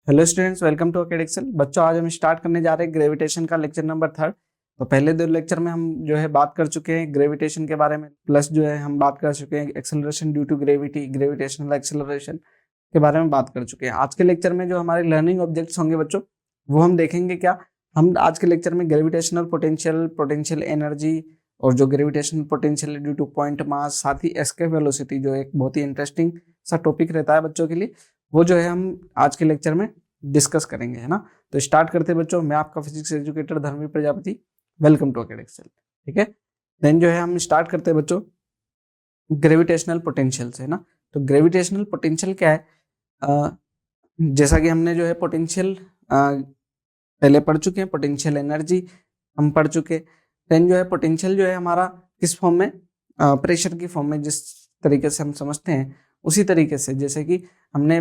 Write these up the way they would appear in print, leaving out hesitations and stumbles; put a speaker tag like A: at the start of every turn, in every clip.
A: Hello students, welcome to अकेडेक्सल। बच्चों, आज हम स्टार्ट करने जा रहे हैं ग्रेविटेशन का लेक्चर नंबर 3। तो पहले दो लेक्चर में हम जो है बात कर चुके हैं ग्रेविटेशन के बारे में, प्लस जो है हम बात कर चुके हैं acceleration due to gravity, gravitational acceleration के बारे में बात कर चुके हैं। आज के लेक्चर में जो हमारे लर्निंग ऑब्जेक्ट्स होंगे बच्चों, वो हम देखेंगे। क्या हम आज के लेक्चर में ग्रेविटेशनल पोटेंशियल, पोटेंशियल एनर्जी और जो gravitational potential due two point mass, साथ ही एस्केप वेलोसिटी, जो एक बहुत ही इंटरेस्टिंग सा टॉपिक रहता है बच्चों के लिए, वो जो है हम आज के लेक्चर में डिस्कस करेंगे, है ना। तो स्टार्ट करते हैं बच्चों। मैं आपका physics educator Dharmveer Prajapati. Welcome to अकेडेक्सल। ठीक है, देन जो है हम स्टार्ट करते हैं बच्चों ग्रेविटेशनल पोटेंशियल से, है ना। तो ग्रेविटेशनल पोटेंशियल क्या है? जैसा कि हमने जो है पोटेंशियल पहले पढ़ चुके हैं, पोटेंशियल एनर्जी हम पढ़ चुके। देन जो है पोटेंशियल जो है हमारा किस फॉर्म में, प्रेशर की फॉर्म में, जिस तरीके से हम समझते हैं उसी तरीके से, जैसे कि हमने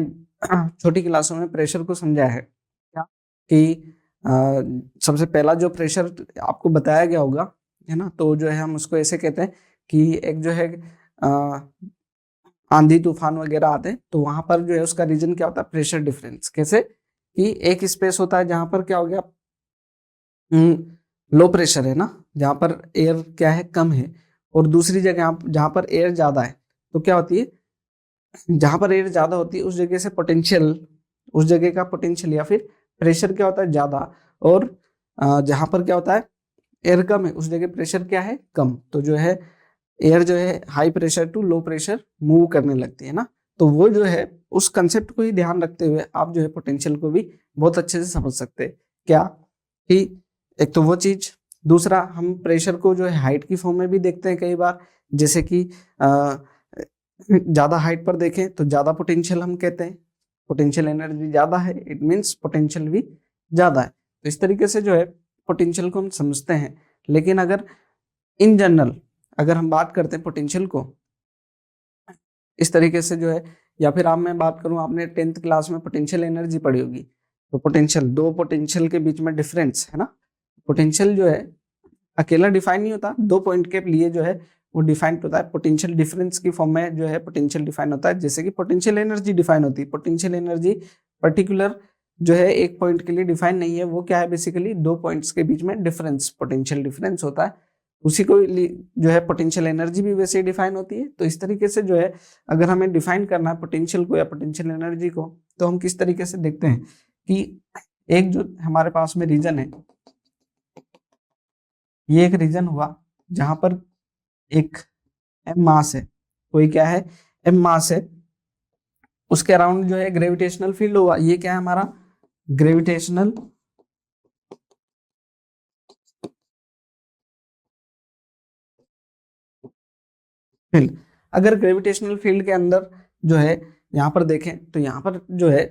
A: छोटी क्लासों में प्रेशर को समझा है क्या कि सबसे पहला जो प्रेशर आपको बताया गया होगा, है ना, तो जो है हम उसको ऐसे कहते हैं कि एक जो है आंधी तूफान वगैरह आते हैं, तो वहां पर जो है उसका रीजन क्या होता है? Pressure difference. कैसे कि एक स्पेस होता है जहां पर क्या हो गया, लो प्रेशर है ना, जहां पर एयर क्या है, कम है, और दूसरी जगह जहां पर एयर ज्यादा है, तो क्या होती है, जहां पर एयर ज्यादा होती है उस जगह से पोटेंशियल, उस जगह का पोटेंशियल या फिर प्रेशर क्या होता है, ज्यादा। और जहां पर क्या होता है, एयर कम है, उस जगह प्रेशर क्या है, कम। तो जो है एयर जो है high pressure to low pressure move करने लगती है ना। तो वो जो है उस कंसेप्ट को ही ध्यान रखते हुए आप जो है पोटेंशियल को भी बहुत अच्छे से समझ सकते हैं। क्या कि एक तो वो चीज, दूसरा हम प्रेशर को जो है हाइट की फॉर्म में भी देखते हैं कई बार, जैसे कि ज्यादा हाइट पर देखें तो ज्यादा पोटेंशियल हम कहते हैं, पोटेंशियल एनर्जी ज्यादा है, इट मींस पोटेंशियल भी ज्यादा है। तो इस तरीके से जो है पोटेंशियल को हम समझते हैं। लेकिन अगर इन जनरल अगर हम बात करते हैं पोटेंशियल को इस तरीके से जो है, या फिर आप मैं बात करूं, आपने 10th क्लास में पोटेंशियल एनर्जी पढ़ी होगी, तो पोटेंशियल, दो पोटेंशियल के बीच में डिफरेंस, है ना। पोटेंशियल जो है अकेला डिफाइन नहीं होता, दो पॉइंट के लिए जो है वो डिफाइंड होता है। पोटेंशियल डिफरेंस की फॉर्म में जो है पोटेंशियल डिफाइन होता है, जैसे कि पोटेंशियल एनर्जी डिफाइन होती है। पोटेंशियल एनर्जी पर्टिकुलर जो है एक पॉइंट के लिए डिफाइन नहीं है, वो क्या है, बेसिकली दो पॉइंट्स के बीच में डिफरेंस, पोटेंशियल डिफरेंस होता है। उसी को जो है पोटेंशियल एनर्जी भी वैसे ही डिफाइन होती है। तो इस तरीके से जो है अगर हमें डिफाइन करना है पोटेंशियल को या पोटेंशियल एनर्जी को, तो हम किस तरीके से देखते हैं कि एक जो हमारे पास में रीजन है, ये एक रीजन हुआ जहां पर एक एम मास है, कोई क्या है, एम मास है, उसके अराउंड जो है ग्रेविटेशनल फील्ड हुआ, ये क्या है हमारा, ग्रेविटेशनल फील्ड। अगर ग्रेविटेशनल फील्ड के अंदर जो है यहाँ पर देखें, तो यहाँ पर जो है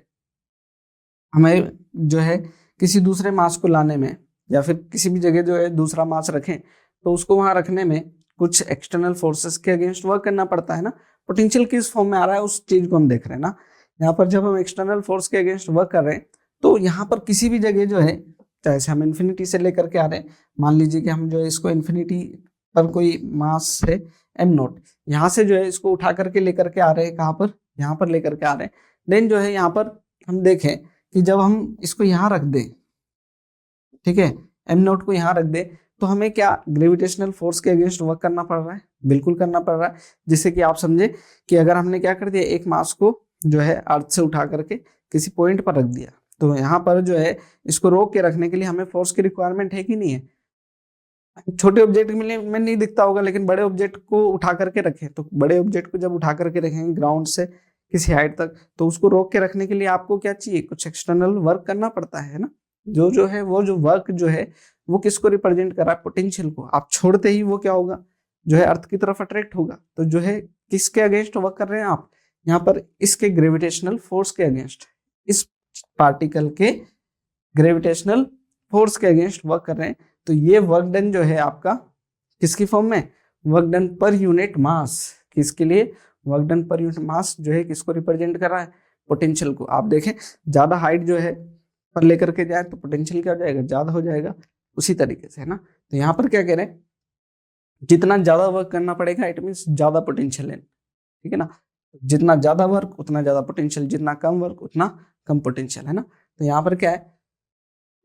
A: हमें जो है किसी दूसरे मास को लाने में, या फिर किसी भी जगह जो है दूसरा मास रखें, तो उसको वहां रखने में कुछ एक्सटर्नल फोर्सेस के अगेंस्ट वर्क करना पड़ता है ना। पोटेंशियल किस फॉर्म में आ रहा है उस चीज को हम देख रहे हैं ना। यहाँ पर जब हम एक्सटर्नल फोर्स के अगेंस्ट वर्क कर रहे हैं, तो यहाँ पर किसी भी जगह जो है, जैसे हम इन्फिनिटी से लेकर के आ रहे हैं, मान लीजिए कि हम जो है इसको इन्फिनिटी पर कोई मास है एम नोट, यहाँ से जो है इसको उठा करके लेकर के आ रहे हैं, कहाँ पर, यहाँ पर लेकर के आ रहे हैं। देन जो है यहाँ पर हम देखें कि जब हम इसको यहाँ रख दें, ठीक है, एम नोट को यहाँ रख दें, तो हमें क्या ग्रेविटेशनल फोर्स के अगेंस्ट वर्क करना पड़ रहा है, बिल्कुल करना पड़ रहा है। जिससे कि आप समझे कि अगर हमने क्या कर दिया, एक मास को जो है अर्थ से उठा करके किसी पॉइंट पर रख दिया, तो यहाँ पर जो है इसको रोक के रखने के लिए हमें फोर्स की रिक्वायरमेंट है कि नहीं है। छोटे ऑब्जेक्ट में नहीं दिखता होगा, लेकिन बड़े ऑब्जेक्ट को उठा करके रखें, तो बड़े ऑब्जेक्ट को जब उठा करके रखेंगे ग्राउंड से किसी हाइट तक, तो उसको रोक के रखने के लिए आपको क्या चाहिए, कुछ एक्सटर्नल वर्क करना पड़ता है ना। जो है वो जो वर्क जो है वो किसको रिप्रेजेंट कर रहा है, पोटेंशियल को। आप छोड़ते ही वो क्या होगा, जो है अर्थ की तरफ अट्रैक्ट होगा। तो जो है किसके अगेंस्ट वर्क कर रहे हैं आप, यहाँ पर इसके ग्रेविटेशनल फोर्स के अगेंस्ट, इस पार्टिकल के ग्रेविटेशनल फोर्स के अगेंस्ट वर्क कर रहे हैं। तो ये वर्क डन जो है आपका किसकी फॉर्म में, वर्क डन पर यूनिट मास, किसके लिए, वर्क डन पर यूनिट मास जो है किसको रिप्रेजेंट कर रहा है, पोटेंशियल को। आप देखें ज्यादा हाइट जो है पर लेकर के जाए तो पोटेंशियल क्या हो जाएगा, ज्यादा हो जाएगा, उसी तरीके से, है ना। तो यहाँ पर क्या कह रहे हैं, जितना ज्यादा वर्क करना पड़ेगा इट मीन ज्यादा पोटेंशियल है, ठीक है ना। जितना ज्यादा वर्क उतना ज्यादा पोटेंशियल, जितना कम वर्क उतना कम पोटेंशियल, है ना। तो यहाँ पर क्या है,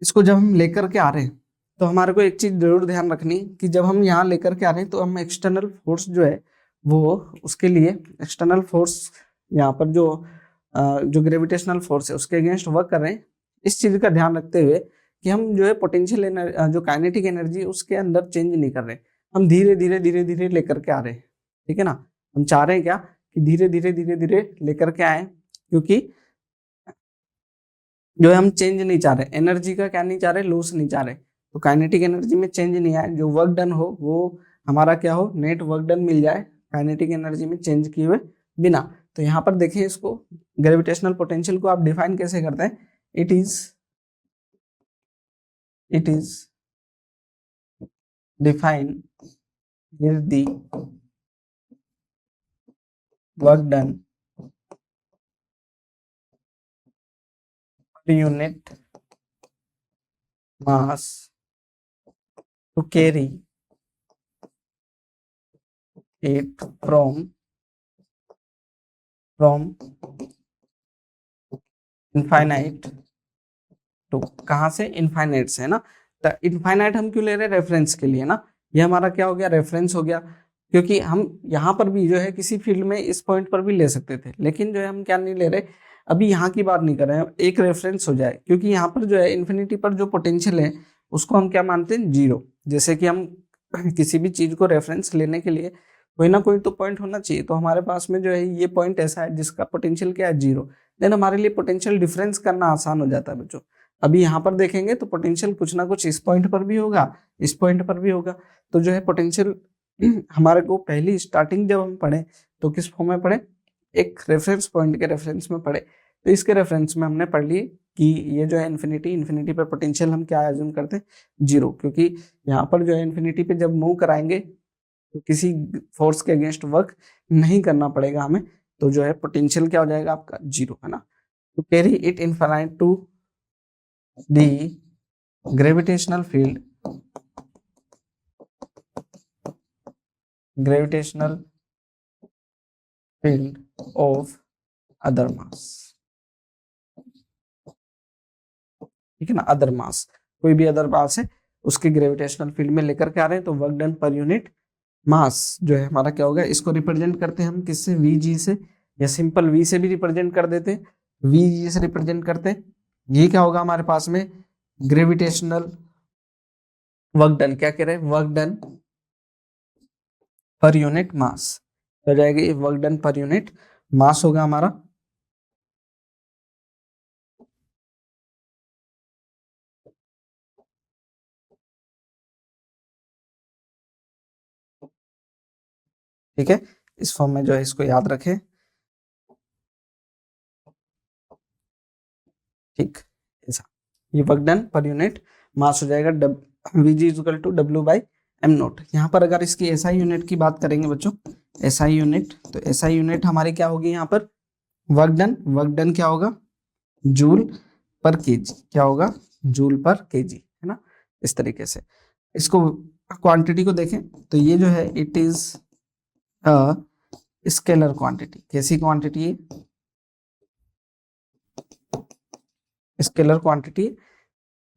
A: इसको जब हम लेकर के आ रहे हैं तो हमारे को एक चीज जरूर ध्यान रखनी कि जब हम यहाँ लेकर के आ रहे हैं तो हम एक्सटर्नल फोर्स जो है वो उसके लिए एक्सटर्नल फोर्स यहाँ पर जो ग्रेविटेशनल फोर्स है उसके अगेंस्ट वर्क कर रहे हैं। इस चीज का ध्यान रखते हुए कि हम जो है पोटेंशियल एनर्जी जो काइनेटिक एनर्जी उसके अंदर चेंज नहीं कर रहे, हम धीरे धीरे धीरे धीरे लेकर के आ रहे हैं। ठीक है ना, हम चाह रहे हैं क्या कि धीरे धीरे धीरे धीरे लेकर के आए, क्योंकि जो है हम चेंज नहीं चाह रहे, एनर्जी का क्या नहीं चाह रहे, लॉस नहीं चाह रहे। तो काइनेटिक एनर्जी में चेंज नहीं आए, जो वर्क डन हो वो हमारा क्या हो, नेट वर्क डन मिल जाए काइनेटिक एनर्जी में चेंज किए हुए बिना। तो यहाँ पर देखिए इसको ग्रेविटेशनल पोटेंशियल को आप डिफाइन कैसे करते हैं, it is define is the work done per unit mass to carry it from infinite to, कहाँ से, इनफाइनाइट से है ना। तो इनफाइनाइट हम क्यों ले रहे हैं, रेफरेंस के लिए ना, ये हमारा क्या हो गया, रेफरेंस हो गया। क्योंकि हम यहाँ पर भी जो है किसी फील्ड में इस पॉइंट पर भी ले सकते थे, लेकिन जो है हम क्या नहीं ले रहे, अभी यहाँ की बात नहीं कर रहे हैं, एक रेफरेंस हो जाए। क्योंकि यहाँ पर जो है इन्फिनिटी पर जो पोटेंशियल है उसको हम क्या मानते हैं, जीरो। जैसे कि हम किसी भी चीज को रेफरेंस लेने के लिए कोई ना कोई तो पॉइंट होना चाहिए, तो हमारे पास में जो है ये पॉइंट ऐसा है जिसका पोटेंशियल क्या है, जीरो। देन हमारे लिए पोटेंशियल डिफरेंस करना आसान हो जाता है बच्चों। अभी यहाँ पर देखेंगे तो पोटेंशियल कुछ ना कुछ इस पॉइंट पर भी होगा, इस पॉइंट पर भी होगा। तो जो है पोटेंशियल हमारे को पहली स्टार्टिंग जब हम पढ़े तो किस फॉर्म में पढ़े, एक रेफरेंस पॉइंट के रेफरेंस में पढ़े। तो इसके रेफरेंस में हमने पढ़ लिए कि ये जो है इन्फिनिटी पर पोटेंशियल हम क्या एज्यूम करते हैं, जीरो। क्योंकि यहाँ पर जो है इन्फिनिटी पे जब मूव कराएंगे तो किसी फोर्स के अगेंस्ट वर्क नहीं करना पड़ेगा हमें, तो जो है पोटेंशियल क्या हो जाएगा आपका, जीरो, है ना। तो carry it infinite to the gravitational field of other mass. ठीक है ना, अदर मास, कोई भी अदर मास है उसके ग्रेविटेशनल फील्ड में लेकर के आ रहे हैं, तो वर्क डन पर यूनिट मास जो है हमारा क्या होगा, इसको रिप्रेजेंट करते हैं हम किससे, वी जी से, या सिंपल वी से भी रिप्रेजेंट कर देते हैं, वी जी से रिप्रेजेंट करते हैं। ये क्या होगा हमारे पास में, ग्रेविटेशनल वर्क डन, क्या कह रहे हैं, work done per unit mass हो जाएगा, ये वर्क डन पर यूनिट मास होगा हमारा। ठीक है, इस फॉर्म में जो है इसको याद रखें। ठीक, ऐसा ये work done per unit mass हो जाएगा, Vg equal to W by m naught. यहाँ पर अगर इसकी एसआई यूनिट की बात करेंगे बच्चों, एसआई यूनिट, तो एसआई यूनिट हमारी क्या होगी यहाँ पर, वर्क डन क्या होगा, जूल पर केजी, क्या होगा, जूल पर केजी, है ना। इस तरीके से इसको क्वांटिटी को देखें तो ये जो है it is a scalar quantity. कैसी क्वांटिटी है, स्केलर क्वांटिटी।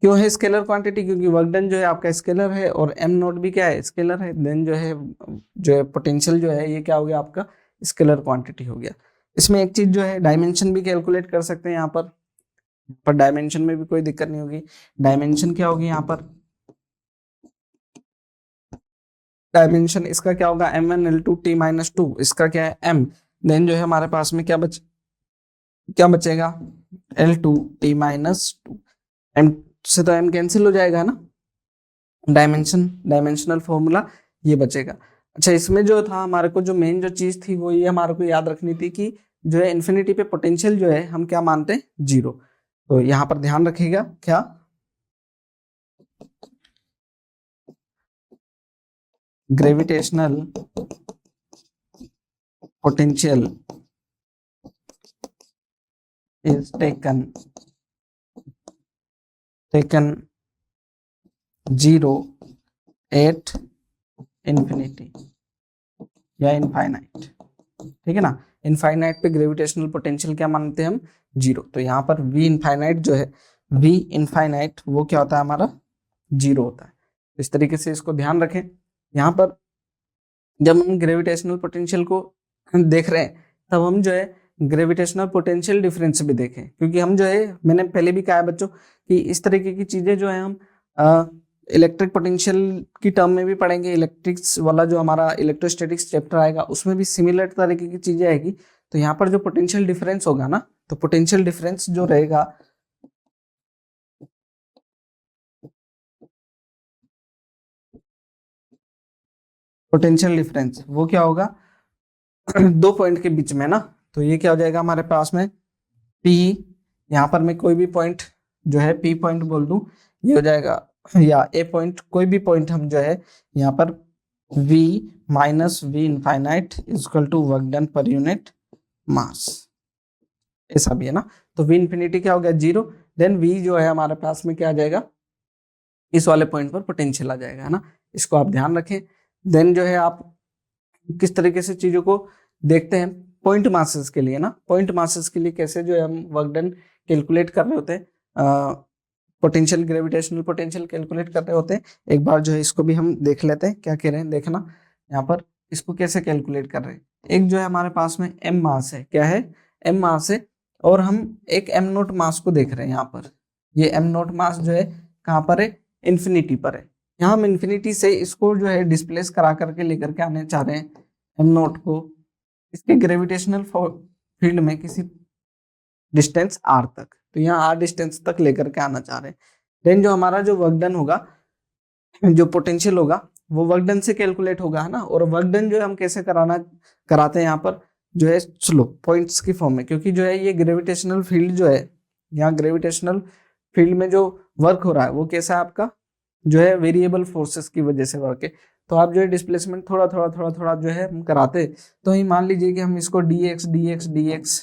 A: क्यों है स्केलर क्वांटिटी, क्योंकि वर्क डन जो है आपका स्केलर है और एम नोट भी क्या है, स्केलर है। देन जो है पोटेंशियल जो है ये क्या हो गया आपका, स्केलर क्वांटिटी हो गया। इसमें एक चीज जो है डायमेंशन भी कैलकुलेट कर सकते हैं यहाँ पर डायमेंशन में भी कोई दिक्कत नहीं होगी। डायमेंशन क्या होगी यहाँ पर, डायमेंशन इसका क्या होगा, m1 L2 T-2, इसका क्या है m। देन जो है हमारे पास में क्या बचेगा, L2 T-2, m से तो m कैंसिल हो जाएगा ना, डायमेंशनल फॉर्मूला ये बचेगा। अच्छा, इसमें जो था हमारे को जो मेन जो चीज थी वो ये हमारे को याद रखनी थी कि जो है इन्फिनिटी पे पोटेंशियल जो है हम क्या मानते हैं, जीरो। तो यहाँ पर ध्यान रखिएगा क्या, gravitational potential is taken zero at infinity या इनफाइनाइट। ठीक है ना, इनफाइनाइट पे ग्रेविटेशनल पोटेंशियल क्या मानते हैं हम, जीरो। तो यहाँ पर वी इनफाइनाइट जो है, वी इनफाइनाइट वो क्या होता है हमारा, जीरो होता है। इस तरीके से इसको ध्यान रखें। यहाँ पर जब हम ग्रेविटेशनल पोटेंशियल को देख रहे हैं तब हम जो है ग्रेविटेशनल पोटेंशियल डिफरेंस भी देखें, क्योंकि हम जो है, मैंने पहले भी कहा है बच्चों कि इस तरीके की चीजें जो है हम इलेक्ट्रिक पोटेंशियल की टर्म में भी पढ़ेंगे। इलेक्ट्रिक्स वाला जो हमारा इलेक्ट्रोस्टैटिक्स चैप्टर आएगा उसमें भी सिमिलर तरीके की चीजें आएगी। तो यहाँ पर जो पोटेंशियल डिफरेंस होगा ना, तो पोटेंशियल डिफरेंस जो रहेगा, पोटेंशियल डिफरेंस वो क्या होगा दो पॉइंट के बीच में ना। तो ये क्या हो जाएगा हमारे पास में P, यहाँ पर मैं कोई भी पॉइंट जो है P पॉइंट बोल दूं, ये हो जाएगा, या A पॉइंट, कोई भी पॉइंट हम जो है यहाँ पर V minus v infinite equal to work done per unit mass, ऐसा भी है ना। तो V इन्फिनिटी क्या हो गया, जीरो। देन V जो है हमारे पास में क्या आ जाएगा, इस वाले पॉइंट पर पोटेंशियल आ जाएगा, है ना। इसको आप ध्यान रखें। देन जो है आप किस तरीके से चीजों को देखते हैं पॉइंट मासेस के लिए ना, पॉइंट मासेस के लिए कैसे जो है हम वर्क डन कैलकुलेट कर रहे होते हैं, पोटेंशियल ग्रेविटेशनल पोटेंशियल कैलकुलेट कर रहे होते हैं। एक बार जो है इसको भी हम देख लेते हैं, क्या कह रहे हैं देखना। यहाँ पर इसको कैसे कैलकुलेट कर रहे हैं, एक जो है हमारे पास में m मास है, क्या है, m मास है, और हम एक m नोट मास को देख रहे हैं। यहाँ पर ये m नोट मास जो है कहाँ पर है, इन्फिनिटी पर है। यहाँ हम इन्फिनिटी से इसको जो है डिस्प्लेस करा करके लेकर के आने चाह रहे हैं m नोट को इसके ग्रेविटेशनल फील्ड में किसी डिस्टेंस r तक। तो यहाँ r डिस्टेंस तक लेकर के आना चाह रहे हैं। देन जो हमारा जो वर्क डन होगा, जो पोटेंशियल होगा, वो वर्क डन से कैलकुलेट होगा, है ना। और वर्क डन जो है हम कैसे कराते हैं यहाँ पर जो है स्लो पॉइंट्स की फॉर्म में, क्योंकि जो है ये ग्रेविटेशनल फील्ड जो है, यहाँ ग्रेविटेशनल फील्ड में जो वर्क हो रहा है वो कैसा है आपका, जो है वेरिएबल फोर्सेस की वजह से वर्क है। तो आप जो है डिस्प्लेसमेंट थोड़ा थोड़ा थोड़ा थोड़ा जो है हम कराते, तो ही मान लीजिए कि हम इसको dx dx dx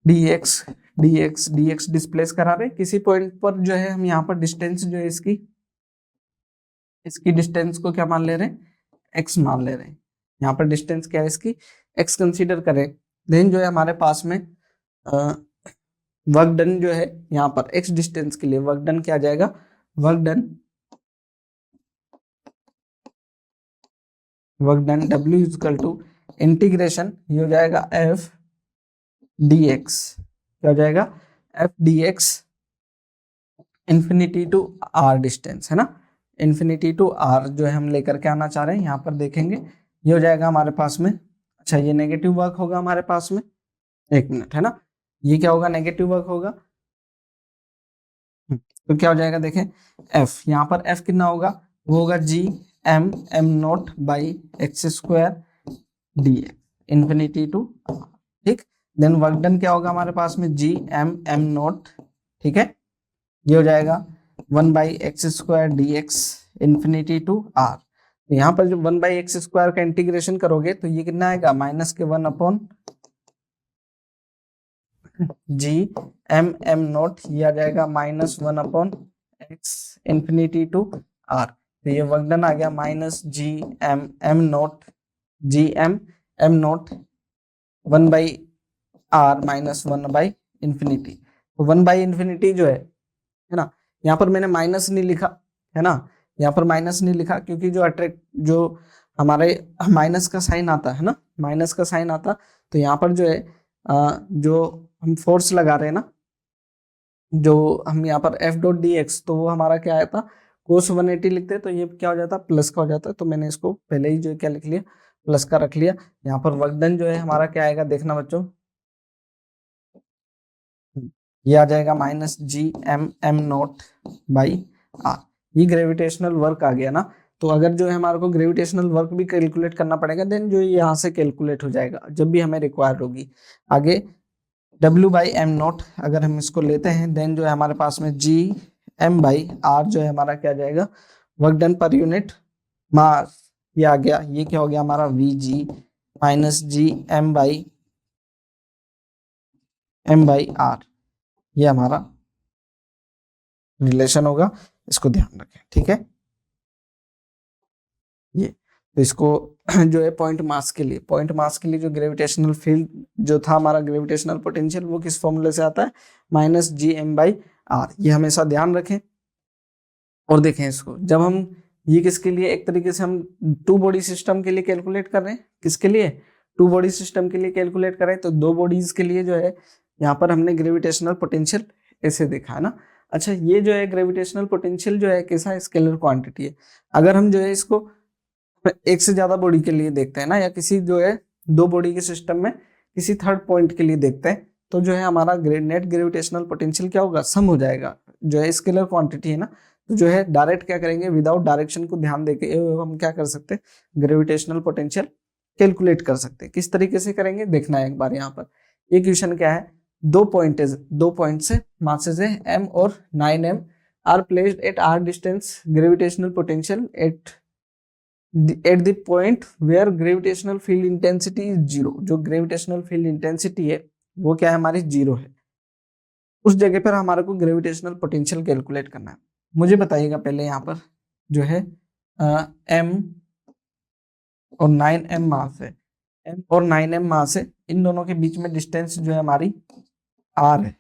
A: dx dx dx displace करा रहे किसी पॉइंट पर, जो है हम यहाँ पर डिस्टेंस जो है इसकी डिस्टेंस को क्या मान ले रहे हैं, x मान ले रहे हैं। यहाँ पर डिस्टेंस क्या है इसकी, x कंसीडर करें। देन जो है हमारे पास में वर्क डन जो है यहाँ पर x डिस्टेंस के लिए वर्क डन क्या आ जाएगा, work done W equal to integration, ये हो जाएगा f dx, क्या हो जाएगा f dx infinity to r distance, है ना। इन्फिनिटी टू r जो है हम लेकर के आना चाह रहे हैं, यहाँ पर देखेंगे ये हो जाएगा हमारे पास में, अच्छा ये नेगेटिव वर्क होगा हमारे पास में, एक मिनट, है ना, ये क्या होगा, नेगेटिव वर्क होगा। तो क्या हो जाएगा देखें, f यहाँ पर f कितना होगा, वो होगा g m m naught by x square d x infinity to, ठीक। देन वर्क डन क्या होगा हमारे पास में, g m m नोट, ठीक है, ये हो जाएगा 1/x² dx infinity to r। तो यहाँ पर जो 1/x² का इंटीग्रेशन करोगे तो ये कितना आएगा, -1/g m नोट, ये आ जाएगा -1/x इन्फिनिटी टू r। तो ये वर्क डन आ गया -g m note, g m note 1/r -1/इंफिनिटी। तो 1/इंफिनिटी जो है ना, यहाँ पर मैंने माइनस नहीं लिखा, है ना, यहाँ पर माइनस नहीं लिखा क्योंकि जो हमारे माइनस का साइन आता है ना, माइनस का साइन आता, तो यहाँ पर जो है जो हम फोर्स लगा रहे हैं ना, जो हम यहाँ पर f डॉट डी एक्स, तो वो हमारा क्या आया था, cos 180 लिखते, तो ये क्या हो जाता, प्लस का हो जाता। तो मैंने इसको पहले ही जो क्या लिख लिया, प्लस का रख लिया। यहाँ पर वर्क डन जो है हमारा क्या आएगा देखना बच्चों, ये आ जाएगा -g m naught by r। ये ग्रेविटेशनल वर्क आ गया ना। तो अगर जो है हमारे को ग्रेविटेशनल वर्क भी कैलकुलेट करना पड़ेगा, देन जो यहाँ से कैलकुलेट हो जाएगा जब भी हमें रिक्वायर होगी आगे। W/m नोट अगर हम इसको लेते हैं, देन जो है हमारे पास में g m/r जो है हमारा क्या जाएगा, वर्क डन पर यूनिट मास, ये आ गया, ये क्या हो गया हमारा Vg -g m/r, ये हमारा रिलेशन होगा, इसको ध्यान रखें, ठीक है। ये तो इसको जो है पॉइंट मास के लिए जो ग्रेविटेशनल फील्ड जो था हमारा ग्रेविटेशनल पोटेंशियल वो किस फॉर्मूले से आता है, -gm/r। ये हमेशा ध्यान रखें। और देखें इसको, जब हम ये किसके लिए, एक तरीके से हम टू बॉडी सिस्टम के लिए कैलकुलेट कर रहे हैं, किसके लिए, टू बॉडी सिस्टम के लिए कैलकुलेट करें, तो दो बॉडीज के लिए जो है यहाँ पर हमने ग्रेविटेशनल पोटेंशियल ऐसे देखा है ना। अच्छा, ये जो है ग्रेविटेशनल पोटेंशियल जो है कैसा स्केलर क्वांटिटी है। अगर हम जो है इसको एक से ज्यादा बॉडी के लिए देखते हैं ना, या किसी जो है दो बॉडी के सिस्टम में किसी थर्ड पॉइंट के लिए देखते हैं, तो जो है हमारा नेट ग्रेविटेशनल पोटेंशियल क्या होगा, सम हो जाएगा। जो है स्केलर क्वांटिटी है ना, तो जो है डायरेक्ट क्या करेंगे, विदाउट डायरेक्शन को ध्यान देके हम क्या कर सकते हैं, ग्रेविटेशनल पोटेंशियल कैलकुलेट कर सकते हैं। किस तरीके से करेंगे देखना है एक बार। यहाँ पर ये क्वेश्चन क्या है, दो पॉइंट से मासेस है m और 9m are placed at r distance, gravitational potential at the point where gravitational field intensity is zero. जो ग्रेविटेशनल फील्ड इंटेंसिटी है वो क्या है, हमारी जीरो है। उस जगह पर हमारे को ग्रेविटेशनल पोटेंशियल कैलकुलेट करना है। मुझे बताइएगा पहले यहाँ पर जो है m और 9m मास है, m और 9m मास है, इन दोनों के बीच में डिस्टेंस जो है हमारी r है।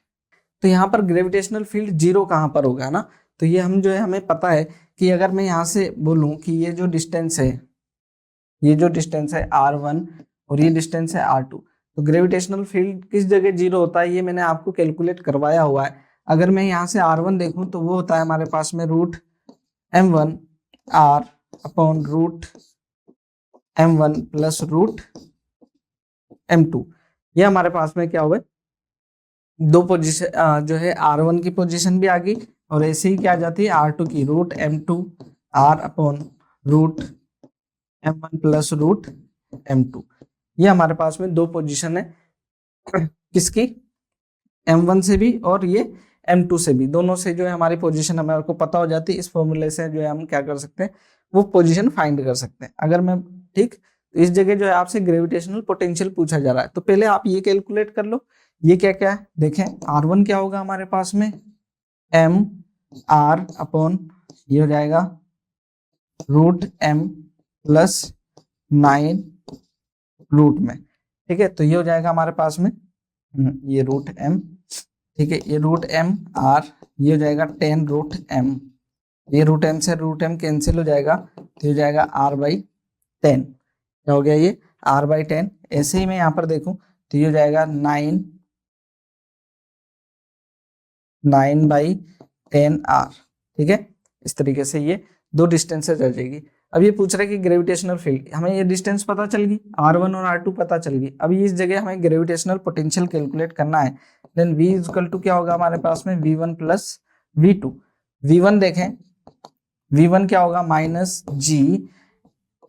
A: तो यहाँ पर ग्रेविटेशनल फील्ड जीरो कहाँ पर होगा ना, तो ये हम जो है हमें पता है कि अगर मैं यहाँ से बोलूँ कि ये जो डिस्टेंस है r1 और ये डिस्टेंस है r2, तो ग्रेविटेशनल फील्ड किस जगह जीरो होता है ये मैंने आपको कैलकुलेट करवाया हुआ है। अगर मैं यहाँ से r1 देखूं तो वो होता है हमारे पास में √m1 r upon √m1 plus √m2। ये हमारे पास में क्या हुआ, दो पोजीशन जो है r1 की पोजीशन भी आ गई और ऐसे ही क्या आ जाती है r2 की √m2 r upon √m1 plus √m2। ये हमारे पास में दो पोजीशन है किसकी, m1 से भी और ये m2 से भी, दोनों से जो है हमारी पोजीशन हमारे को पता हो जाती है। इस फॉर्मूले से जो है हम क्या कर सकते हैं, वो पोजीशन फाइंड कर सकते हैं। अगर मैं ठीक, तो इस जगह जो है आपसे ग्रेविटेशनल पोटेंशियल पूछा जा रहा है, तो पहले आप ये कैलकुलेट कर लो। ये क्या क्या है देखें, r1 क्या होगा हमारे पास में m r अपॉन ये हो जाएगा √m प्लस 9 रूट में, ठीक है। तो ये हो जाएगा हमारे पास में ये √m, ठीक है, ये √m r, ये हो जाएगा 10√m, ये √m से √m कैंसिल हो जाएगा, तो हो जाएगा r/10। क्या हो गया ये r/10। ऐसे ही मैं यहाँ पर देखूं तो ये हो जाएगा 9/10r, ठीक है। इस तरीके से ये दो डिस्टेंसेज आ जाएगी। अब ये पूछ रहा है कि ग्रेविटेशनल फील्ड, हमें ये डिस्टेंस पता चल गई, r1 और r2 पता चल गई। अब इस जगह हमें ग्रेविटेशनल पोटेंशियल कैलकुलेट करना है। देन v इक्वल टू क्या होगा हमारे पास में v1 प्लस v2। v1 देखें, v1 क्या होगा -g,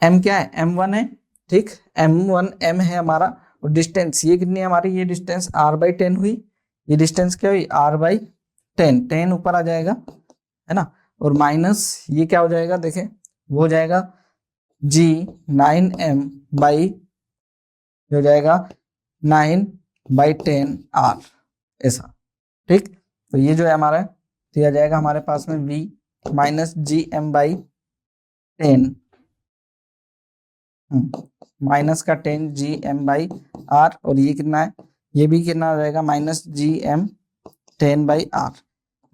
A: m क्या है m1 है, ठीक, m1 m है हमारा, और डिस्टेंस ये कितनी है हमारी, ये डिस्टेंस r/10 हुई, ये डिस्टेंस क्या हुई r/10, 10 ऊपर आ जाएगा है ना, और माइनस ये क्या हो जाएगा देखें, वो हो जाएगा g 9m बाई हो जाएगा 9/10r ऐसा, ठीक। तो ये जो है हमारा दिया जाएगा हमारे पास में v -gm/10 माइनस का 10gm/r, और ये कितना है, ये भी कितना आ जाएगा -gm10/r,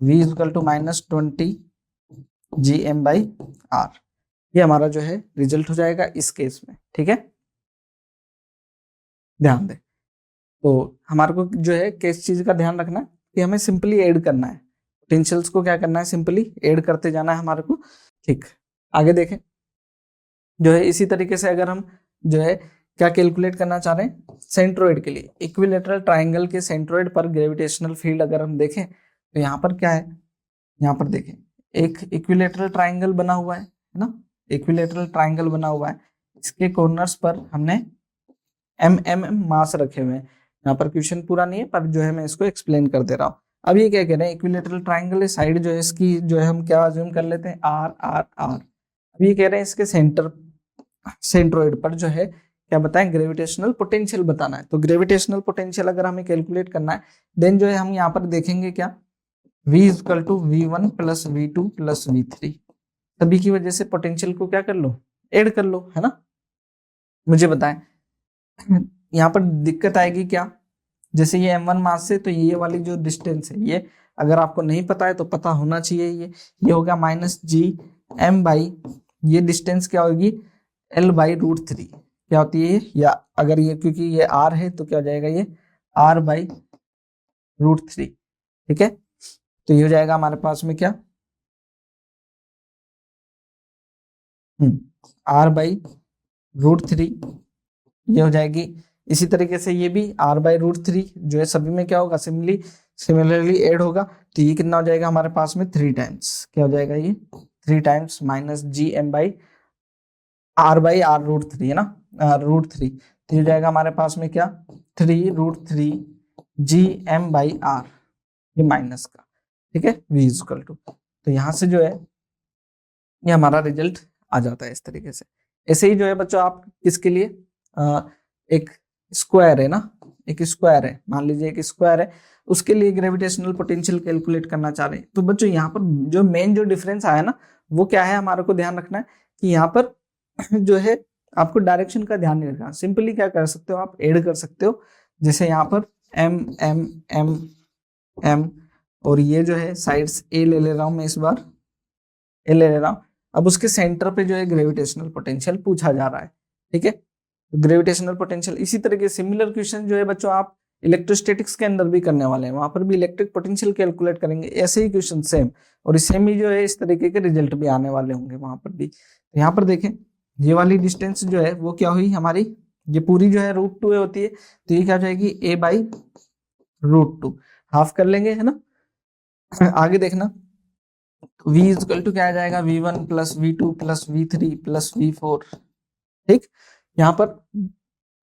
A: v equal to -20gm/r। ये हमारा जो है रिजल्ट हो जाएगा इस केस में, ठीक है। ध्यान दें, तो हमारे को जो है किस चीज का ध्यान रखना है कि हमें सिंपली ऐड करना है, पोटेंशियल्स को क्या करना है, सिंपली ऐड करते जाना है हमारे को, ठीक। आगे देखें, जो है इसी तरीके से अगर हम जो है क्या कैलकुलेट करना चाह रहे हैं, सेंट्रोइड के लिए, इक्विलेटरल ट्राइंगल के सेंट्रोइड पर ग्रेविटेशनल फील्ड अगर हम देखें तो यहाँ पर क्या है, यहाँ पर देखें एक इक्विलेटरल ट्राइंगल बना हुआ है ना, इक्विलेटरल ट्राइंगल बना हुआ है, इसके कॉर्नर्स पर हमने m मास रखे हुए हैं। यहाँ पर क्वेश्चन पूरा नहीं है पर जो है मैं इसको एक्सप्लेन कर दे रहा हूँ। अब ये क्या कह रहे हैं, इक्विलेटरल ट्राइंगल है, साइड जो है इसकी जो है हम क्या अज्यूम कर लेते हैं r r r। अब ये कह रहे हैं इसके सेंट्रोइड पर जो है क्या बताएं, ग्रेविटेशनल पोटेंशियल बताना है। तो ग्रेविटेशनल पोटेंशियल अगर हमें कैलकुलेट करना है, देन जो है हम यहाँ पर देखेंगे क्या, v equal to v1 plus v2 plus v3, सभी की वजह से पोटेंशियल को क्या कर लो, ऐड कर लो, है ना। मुझे बताएं यहाँ पर दिक्कत आएगी क्या, जैसे ये m1 मास से, तो ये वाली जो डिस्टेंस है, ये अगर आपको नहीं पता है तो पता होना चाहिए। ये हो गया -g m/, ये डिस्टेंस क्या होगी, l/√3 क्या होती है, या अगर ये क्योंकि ये r है तो क्या हो जाएगा, ये r/√3। ठीक है, तो ये हो जाएगा हमारे पास में क्या, r/√3 ये हो जाएगी। इसी तरीके से ये भी r/√3 जो है सभी में क्या होगा, सिमिलरली ऐड होगा, तो ये कितना हो जाएगा हमारे पास में 3 टाइम्स, क्या हो जाएगा ये 3 टाइम्स -gm/r/√3 है ना, √3, तो ये हो जाएगा हमारे पास में क्या 3√3 gm/r, ये माइनस का। ठीक है, v इक्वल टू, तो यहाँ से जो है ये हमारा रिजल्ट आ जाता है इस तरीके से। ऐसे ही जो है बच्चों, आप किसके लिए एक स्क्वायर है ना, एक स्क्वायर है, मान लीजिए एक स्क्वायर है, उसके लिए ग्रेविटेशनल पोटेंशियल कैलकुलेट करना चाह रहे हैं, तो बच्चों यहाँ पर जो मेन जो डिफरेंस आया ना, वो क्या है, हमारे को ध्यान रखना है कि यहाँ पर जो है आपको डायरेक्शन का ध्यान नहीं रखना। सिंपली क्या कर सकते हो, आप ऐड कर सकते हो, जैसे यहाँ पर m m m m, और ये जो है साइड्स a ले ले रहा हूं मैं, इस बार a ले ले रहा हूं। अब उसके सेंटर पे जो है ग्रेविटेशनल पोटेंशियल पूछा जा रहा है। ठीक है, ग्रेविटेशनल पोटेंशियल, इसी तरीके सिमिलर क्वेश्चन जो है बच्चों आप इलेक्ट्रोस्टैटिक्स के अंदर भी करने वाले हैं, वहां पर भी इलेक्ट्रिक पोटेंशियल कैलकुलेट करेंगे, ऐसे ही क्वेश्चन सेम, और सेम ही जो है इस तरीके के रिजल्ट भी आने वाले होंगे वहां पर भी। तो यहाँ पर देखें, ये वाली डिस्टेंस जो है वो क्या हुई हमारी, ये पूरी जो है √2 होती है, तो ये क्या हो जाएगी a/√2, हाफ कर लेंगे, है ना। आगे देखना, v इक्वल टू क्या आ जाएगा, v1 plus v2 plus v3 plus v4। ठीक, यहाँ पर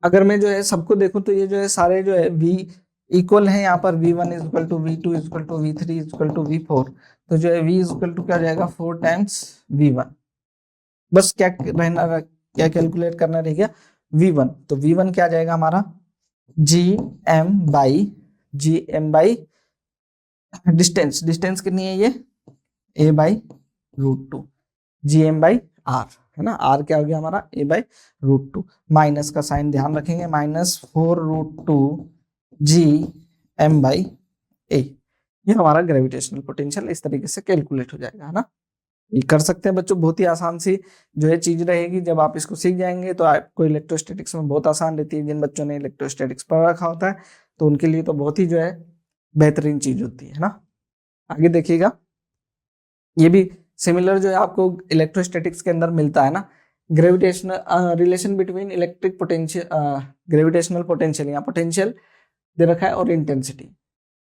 A: अगर मैं जो है सबको देखूं तो ये जो है सारे जो है v इक्वल है, यहाँ पर v1 equal to v2 equal to v3 equal to v4, तो जो है v इक्वल टू क्या आ जाएगा 4 टाइम्स v1। बस क्या रहना, क्या कैलकुलेट करना रह गया, v1, तो v1 क्या आ जाएगा हमारा gm/, डिस्टेंस, डिस्टेंस कितनी है ये a/√2 gm/r, है ना, r क्या हो गया हमारा a/√2, माइनस का साइन ध्यान रखेंगे, -4√2 gm/a, ये हमारा ग्रेविटेशनल पोटेंशियल इस तरीके से कैलकुलेट हो जाएगा, है ना। ये कर सकते हैं बच्चों, बहुत ही आसान सी जो है चीज रहेगी, जब आप इसको सीख जाएंगे तो आपको इलेक्ट्रोस्टैटिक्स में बहुत आसान रहती है। जिन बच्चों ने इलेक्ट्रोस्टैटिक्स पढ़ रखा होता है तो उनके लिए तो बहुत ही जो है बेहतरीन चीज होती है ना। आगे देखिएगा, ये भी सिमिलर जो है आपको इलेक्ट्रोस्टैटिक्स के अंदर मिलता है ना, gravitational relation between electric potential, gravitational potential, या पोटेंशियल दे रखा है, और इंटेंसिटी,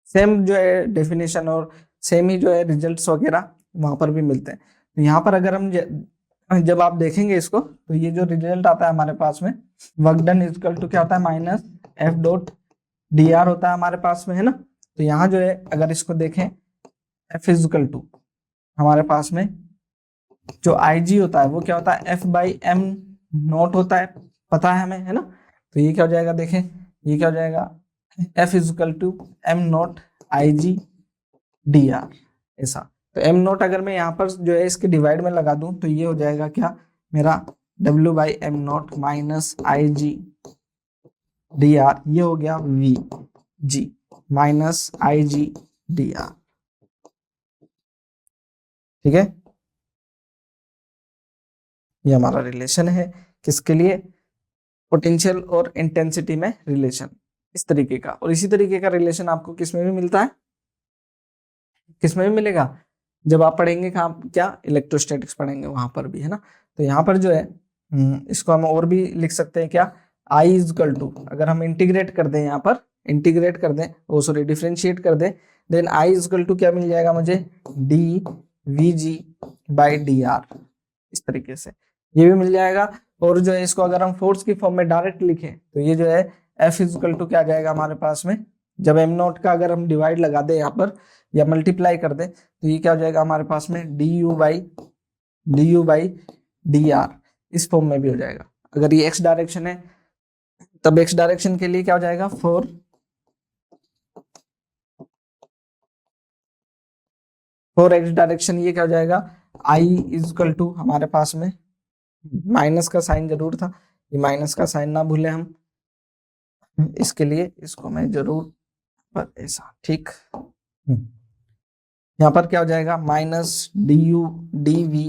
A: सेम जो है डेफिनेशन और सेम ही जो है रिजल्ट्स वगैरह वहां पर भी मिलते हैं। तो यहाँ पर अगर हम जब आप देखेंगे इसको, तो ये जो रिजल्ट आता है हमारे पास में, वर्क डन इक्वल टू क्या होता है -F.dr होता है हमारे पास में, है ना। तो यहाँ जो है अगर इसको देखें, F इक्वल टू हमारे पास में जो IG होता है वो क्या होता है F/m0 होता है, पता है हमें, है ना। तो ये क्या हो जाएगा, देखें ये क्या हो जाएगा, F equal to m0 IG/dr, ऐसा। तो m0 अगर मैं यहाँ पर जो है इसके डिवाइड में लगा दूं तो ये हो जाएगा क्या मेरा W/m0 माइनस IG/dr, ये हो गया VG माइनस IG/dr। ठीक है, ये हमारा रिलेशन है किसके लिए, पोटेंशियल और इंटेंसिटी में रिलेशन, इस तरीके का। और इसी तरीके का रिलेशन आपको किस में भी मिलता है, किस में भी मिलेगा, जब आप पढ़ेंगे क्या इलेक्ट्रोस्टैटिक्स पढ़ेंगे वहां पर भी, है ना। तो यहाँ पर जो है इसको हम और भी लिख सकते हैं क्या, I इक्वल टू, अगर हम इंटीग्रेट कर दें, यहाँ पर इंटीग्रेट कर दें, ओ सॉरी डिफरेंशिएट कर दें, देन I इक्वल टू क्या मिल जाएगा मुझे dVg/dr, इस तरीके से ये भी मिल जाएगा। और जो है इसको अगर हम फोर्स की फॉर्म में डायरेक्ट लिखें तो ये जो है F इक्वल टू क्या आ जाएगा हमारे पास में, जब m0 का अगर हम डिवाइड लगा दें यहाँ पर या मल्टीप्लाई कर दें तो ये क्या हो जाएगा हमारे पास में du/dr, इस फॉर्म में भी हो जाएगा। अगर ये x डायरेक्शन है तब x डायरेक्शन के लिए क्या हो जाएगा 4x डायरेक्शन, ये क्या हो जाएगा I इक्वल टू हमारे पास में माइनस का साइन जरूर था, ये माइनस का साइन ना भूले हम, इसके लिए इसको मैं जरूर पर ऐसा, ठीक। यहाँ पर क्या हो जाएगा, minus D U D V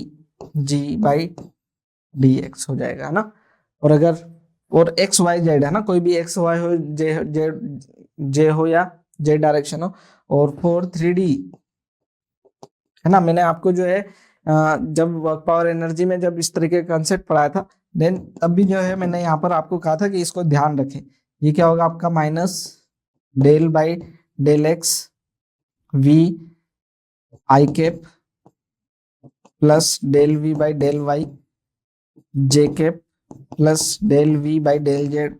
A: G by D x हो जाएगा, है ना। और अगर और एक्स वाई जेड है ना, कोई भी एक्स वाई हो, जे जे जे हो या जे डायरेक्शन हो, और फोर थ्री डी, है ना। मैंने आपको जो है जब वर्क पावर एनर्जी में जब इस तरीके का कंसेप्ट पढ़ाया था, देन तब भी जो है मैंने यहाँ पर आपको कहा था कि इसको ध्यान रखें। ये क्या होगा आपका, minus del by del x v i cap plus del v by del y j cap plus del v by del z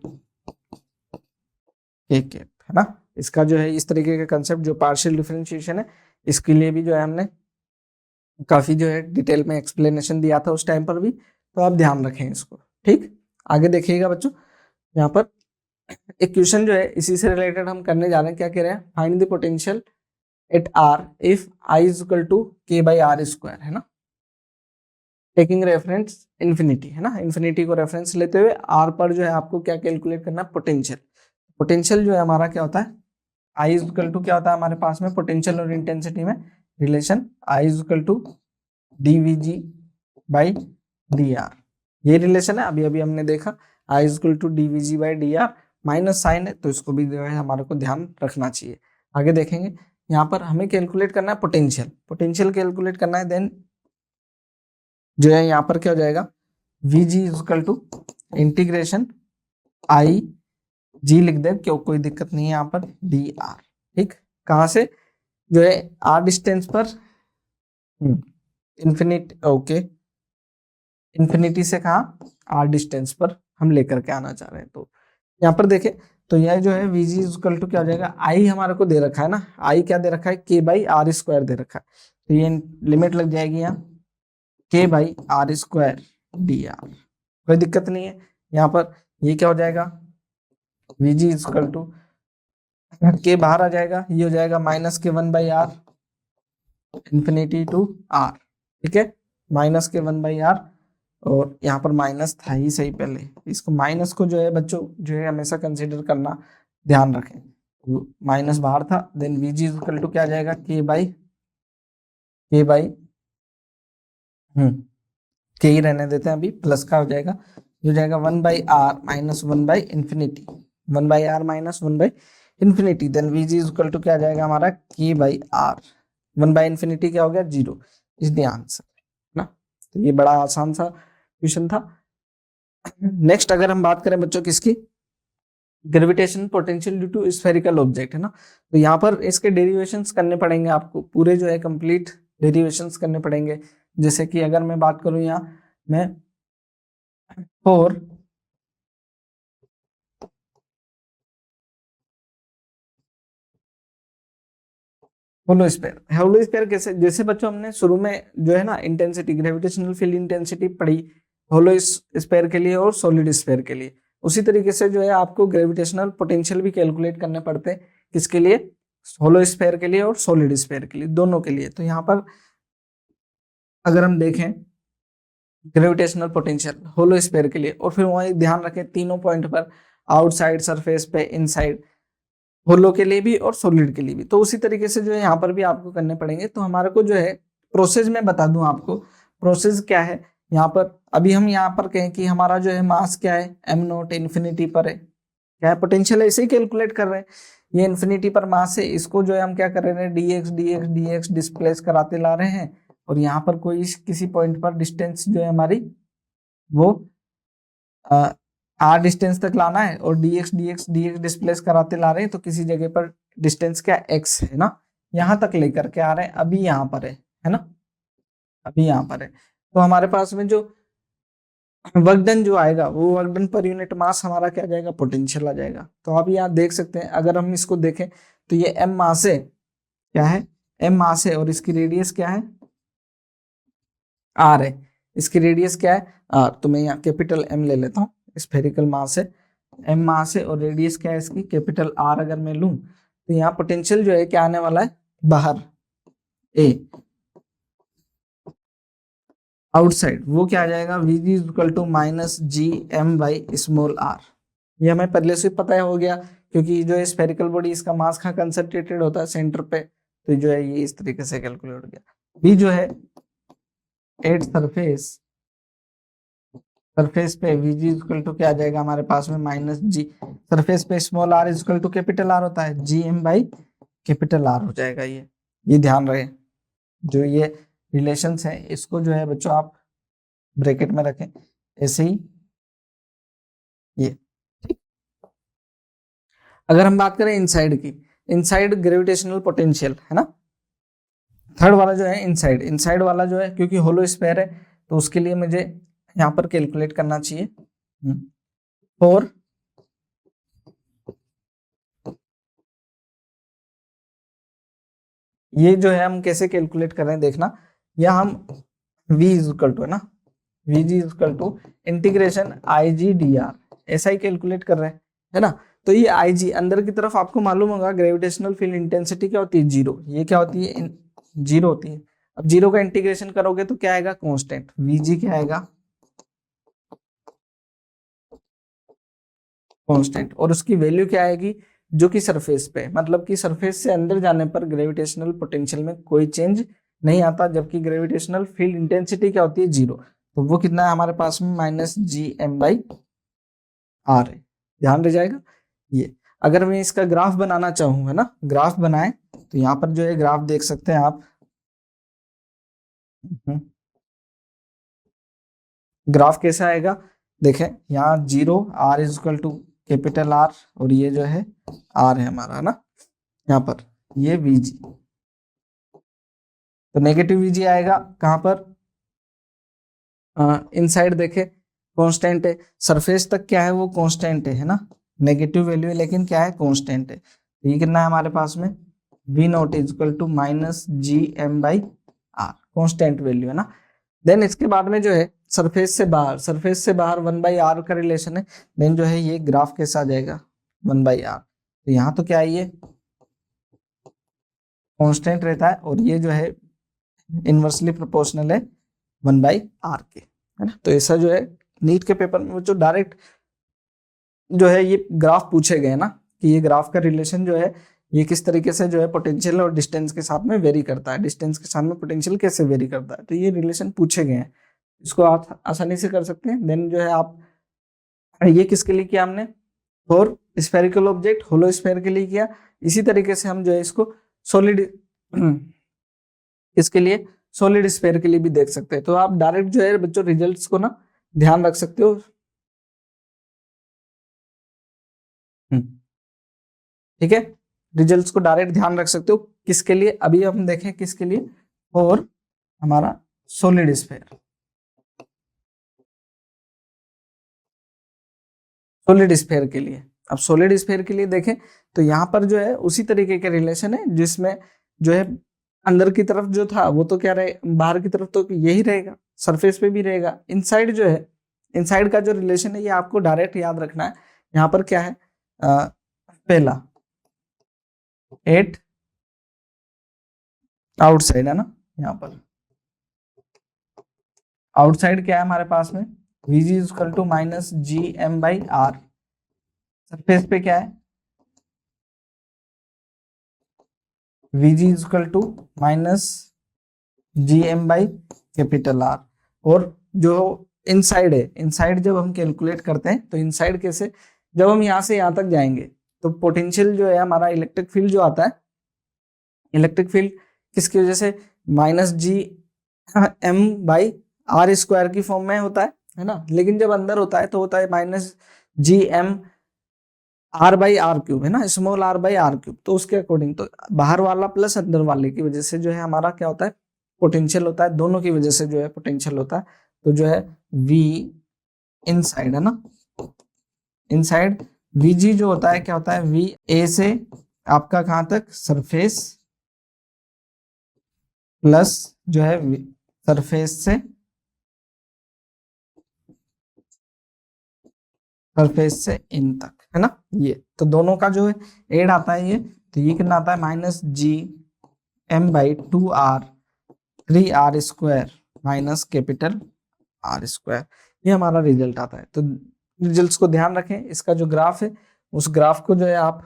A: k cap, है ना। इसका जो है इस तरीके का कंसेप्ट जो पार्शियल डिफरेंशिएशन है, इसके लिए भी जो है हमने काफी जो है डिटेल में एक्सप्लेनेशन दिया था उस टाइम पर भी, तो आप ध्यान रखें इसको, ठीक। आगे देखिएगा बच्चों, यहाँ पर एक क्वेश्चन जो है इसी से रिलेटेड हम करने जा रहे हैं। क्या कह रहे हैं, find the potential at r if I is equal to k by r square, है ना, टेकिंग रेफरेंस इन्फिनिटी, है ना। इन्फिनिटी को रेफरेंस लेते हुए आर पर जो है आपको क्या कैलकुलेट करना है, पोटेंशियल। पोटेंशियल जो है हमारा क्या होता है, आई इज इक्वल टू क्या होता है हमारे पास में पोटेंशियल और इंटेंसिटी में relation, I is equal to D V G by D R, ये रिलेशन है। अभी अभी हमने देखा I is equal to D V G by D R, minus sign है तो इसको भी जो है हमारे को ध्यान रखना चाहिए। आगे देखेंगे, यहाँ पर हमें कैलकुलेट करना है पोटेंशियल, पोटेंशियल कैलकुलेट करना है, देन जो है यहाँ पर क्या हो जाएगा, V G is equal to integration I G लिख दे, क्यों कोई दिक्कत नहीं है यहाँ पर, डी आर, ठीक। कहाँ से, जो है आर डिस्टेंस पर इन्फिनिटी, ओके, इन्फिनिटी से कहा आर डिस्टेंस पर हम लेकर के आना चाह रहे हैं। तो यहाँ पर देखें तो यह जो है वीजी इक्वल टू क्या हो जाएगा, आई हमारे को दे रखा है ना, आई क्या दे रखा है, के बाई आर स्क्वायर दे रखा है, तो ये लिमिट लग जाएगी यहाँ k by r square d r, कोई दिक्कत नहीं है। यहाँ पर ये क्या हो जाएगा, वीजी इक्वल टू के बाहर आ जाएगा, ये हो जाएगा minus k one by r infinity to r, ठीक है, minus k one by are, और यहाँ पर माइनस था ही सही पहले, इसको माइनस को जो है बच्चों जो है हमेशा कंसीडर करना, ध्यान रखें। माइनस बाहर था, then v g equal to क्या आ जाएगा, के बाई के ही रहने देते हैं अभी, प्लस का हो जाएगा, ये हो जाएगा one by are minus one by infinity, one by are minus one by infinity, then v g equal to क्या आ जाएगा हमारा, k by r, one by infinity क्या हो गया, जीरो, इज द आंसर, है ना। तो ये बड़ा आसान सा क्वेश्चन था। नेक्स्ट अगर हम बात करें बच्चों किसकी, gravitation potential due to spherical object, है ना। तो यहाँ पर इसके डेरिवेशंस करने पड़ेंगे आपको, पूरे जो है कंप्लीट डेरिवेशंस करने पड़ेंगे। जैसे कि अगर मैं बात करूं यहाँ मैं फोर होलो स्फीयर कैसे, जैसे बच्चों हमने शुरू में जो है ना इंटेंसिटी, ग्रेविटेशनल फील्ड इंटेंसिटी पढ़ी होलो स्फीयर के लिए और सॉलिड स्फीयर के लिए, उसी तरीके से जो है आपको ग्रेविटेशनल पोटेंशियल भी कैलकुलेट करने पड़ते हैं, किसके लिए, होलो स्फीयर के लिए और सॉलिड स्फीयर के लिए, दोनों के लिए। तो यहाँ पर अगर हम देखें ग्रेविटेशनल पोटेंशियल होलो स्फीयर के लिए, और फिर वही ध्यान रखें तीनों पॉइंट पर, आउटसाइड सरफेस पे, इनसाइड, होलो के लिए भी और सॉलिड के लिए भी, तो उसी तरीके से जो है यहाँ पर भी आपको करने पड़ेंगे। तो हमारे को जो है प्रोसेस में बता दूं आपको, प्रोसेस क्या है यहाँ पर, अभी हम यहाँ पर कहें कि हमारा जो है मास क्या है, एम नॉट इन्फिनिटी पर है, क्या है पोटेंशियल ऐसे ही कैलकुलेट कर रहे हैं, ये इन्फिनिटी पर मास है, इसको जो है हम क्या कर रहे हैं, डी एक्स डिस्प्लेस कराते ला रहे हैं, और यहाँ पर कोई किसी पॉइंट पर डिस्टेंस जो है हमारी वो आर डिस्टेंस तक लाना है, और डी एक्स डिस्प्लेस कराते ला रहे हैं, तो किसी जगह पर डिस्टेंस क्या एक्स है ना, यहाँ तक लेकर के आ रहे हैं, अभी यहाँ पर है ना, अभी यहाँ पर है। तो हमारे पास में जो वर्क डन जो आएगा वो वर्क डन पर यूनिट मास हमारा क्या आ जाएगा, पोटेंशियल आ जाएगा। तो आप यहाँ देख सकते हैं, अगर हम इसको देखें तो ये एम मास है, क्या है, एम मास है, और इसकी रेडियस क्या है, आर है, इसकी रेडियस क्या है, आर, तो मैं यहाँ कैपिटल एम ले लेता हूँ, स्फेरिकल मास है, एम मास है, और रेडियस क्या है इसकी, कैपिटल आर अगर मैं लूं, तो यहाँ पोटेंशियल जो है क्या आने वाला है, बाहर ए, आउटसाइड वो क्या आ जाएगा, Vg is equal to minus G M by small r. ये हमें पहले से पता हो गया, क्योंकि जो स्फेरिकल बॉडी इसका मास कहाँ कंसंट्रेटेड होता है, सेंटर पे, तो जो है ये इस तरीके से कैलकुलेट हो गया। बी जो है एट सरफेस, सरफेस पे Vg इक्वल टू क्या आ जाएगा हमारे पास में माइनस जी, सरफेस पे small r equal to capital R होता है, g M by capital R हो जाएगा। ये ध्यान रहे, जो ये रिलेशंस है इसको जो है बच्चों आप ब्रैकेट में रखें ऐसे ही। ये अगर हम बात करें इनसाइड की, इनसाइड ग्रेविटेशनल पोटेंशियल है ना, थर्ड वाला जो है इनसाइड, इनसाइड वाला जो है क्योंकि होलो स्फीयर है तो उसके लिए मुझे यहाँ पर कैलकुलेट करना चाहिए। और ये जो है हम कैसे कैलकुलेट कर रहे हैं देखना, या हम v इज इक्वल टू है ना, Vg is equal to integration IG dr ऐसा ही कैलकुलेट कर रहे हैं है ना। तो ये IG अंदर की तरफ आपको मालूम होगा ग्रेविटेशनल फील्ड इंटेंसिटी क्या होती है, जीरो। ये क्या होती है, जीरो होती है। अब जीरो का इंटीग्रेशन करोगे तो क्या आएगा, कांस्टेंट। Vg क्या आएगा, कांस्टेंट, और उसकी वैल्यू क्या आएगी, जो कि सरफेस पे, मतलब कि सरफेस से अंदर जाने पर ग्रेविटेशनल पोटेंशियल में कोई चेंज नहीं आता, जबकि ग्रेविटेशनल फील्ड इंटेंसिटी क्या होती है, जीरो। तो वो कितना है हमारे पास में, minus G M by r है। ध्यान रह जाएगा। ये अगर मैं इसका ग्राफ बनाना चाहूँ है ना, ग्राफ बनाए तो यहाँ पर जो है ग्राफ देख सकते हैं आप। ग्राफ कैसा आएगा, देखें यहाँ zero, r is equal to capital r, और ये जो है आर है हमारा, है ना, यहाँ पर ये Vg, तो नेगेटिव Vg आएगा कहाँ पर, इनसाइड देखे कांस्टेंट है, सरफेस तक क्या है वो कांस्टेंट है ना, नेगेटिव वैल्यू है लेकिन क्या है, कांस्टेंट है। तो ये कितना है हमारे पास में, V naught is equal to minus G M by r, constant value है ना। देन इसके बाद में जो है सरफेस से बाहर, सरफेस से बाहर 1/r का रिलेशन है। देन जो है ये ग्राफ कैसा आ जाएगा, 1/r, तो यहाँ तो क्या है ये कांस्टेंट रहता है, और ये जो है इनवर्सली प्रोपोर्शनल है 1/r के, है ना। तो ऐसा जो है नीट के पेपर में जो डायरेक्ट जो है ये ग्राफ पूछे गए ना, कि ये ग्राफ का रिलेशन जो है ये किस तरीके से जो है पोटेंशियल और डिस्टेंस के साथ में वेरी करता है, डिस्टेंस के साथ में पोटेंशियल कैसे वेरी करता है, तो ये रिलेशन पूछे गए हैं, इसको आप आसानी से कर सकते हैं। देन जो है आप, ये किसके लिए किया हमने, for spherical object, hollow sphere के लिए किया। इसी तरीके से हम जो है इसको सॉलिड, इसके लिए सॉलिड स्फेयर के लिए भी देख सकते हैं। तो आप डायरेक्ट जो है बच्चों रिजल्ट्स को ना ध्यान रख सकते हो। ठीक है, रिजल्ट्स को डायरेक्ट ध्यान रख सकते हो, किसके लिए, अभी हम देखें किसके लिए, और हमारा सॉलिड स्फेयर, सॉलिड स्फेयर के लिए। अब सॉलिड स्फेयर के लिए देखें तो यहाँ पर जो है उसी तरीके के रिलेशन है, जिसमें जो है अंदर की तरफ जो था वो तो क्या रहे, बाहर की तरफ तो यही रहेगा, सरफेस पे भी रहेगा। इनसाइड जो है, इनसाइड का जो रिलेशन है ये आपको डायरेक्ट याद रखना है। यहाँ पर क्या है, पहला एट आउटसाइड है ना, यहाँ पर आउटसाइड क्या है हमारे पास में, Vg is equal to minus G M by r, surface पे क्या है, Vg is equal to minus G M by capital r. और जो इनसाइड है, इनसाइड जब हम कैलकुलेट करते हैं तो इनसाइड कैसे, जब हम यहाँ से यहाँ तक जाएंगे तो पोटेंशियल जो है हमारा, इलेक्ट्रिक फील्ड जो आता है, इलेक्ट्रिक फील्ड किसकी वजह से, minus G M by r square की फॉर्म में होता है ना। लेकिन जब अंदर होता है तो होता है minus ji m r by r cube, है ना, small r by r cube. तो उसके अकॉर्डिंग तो बाहर वाला प्लस अंदर वाले की वजह से जो है हमारा क्या होता है, पोटेंशियल होता है, दोनों की वजह से जो है पोटेंशियल होता है। तो जो है V इनसाइड है ना, इनसाइड Vg जो होता है क्या होता है, V A से आपका कहां तक, सरफेस, प्लस जो है सरफेस से, सरफेस से इन तक, है ना। ये तो दोनों का जो है एड आता है ये, तो ये कितना आता है, minus G M by 2r 3r square minus capital r square, ये हमारा रिजल्ट आता है। तो रिजल्ट्स को ध्यान रखें, इसका जो ग्राफ है उस ग्राफ को जो है आप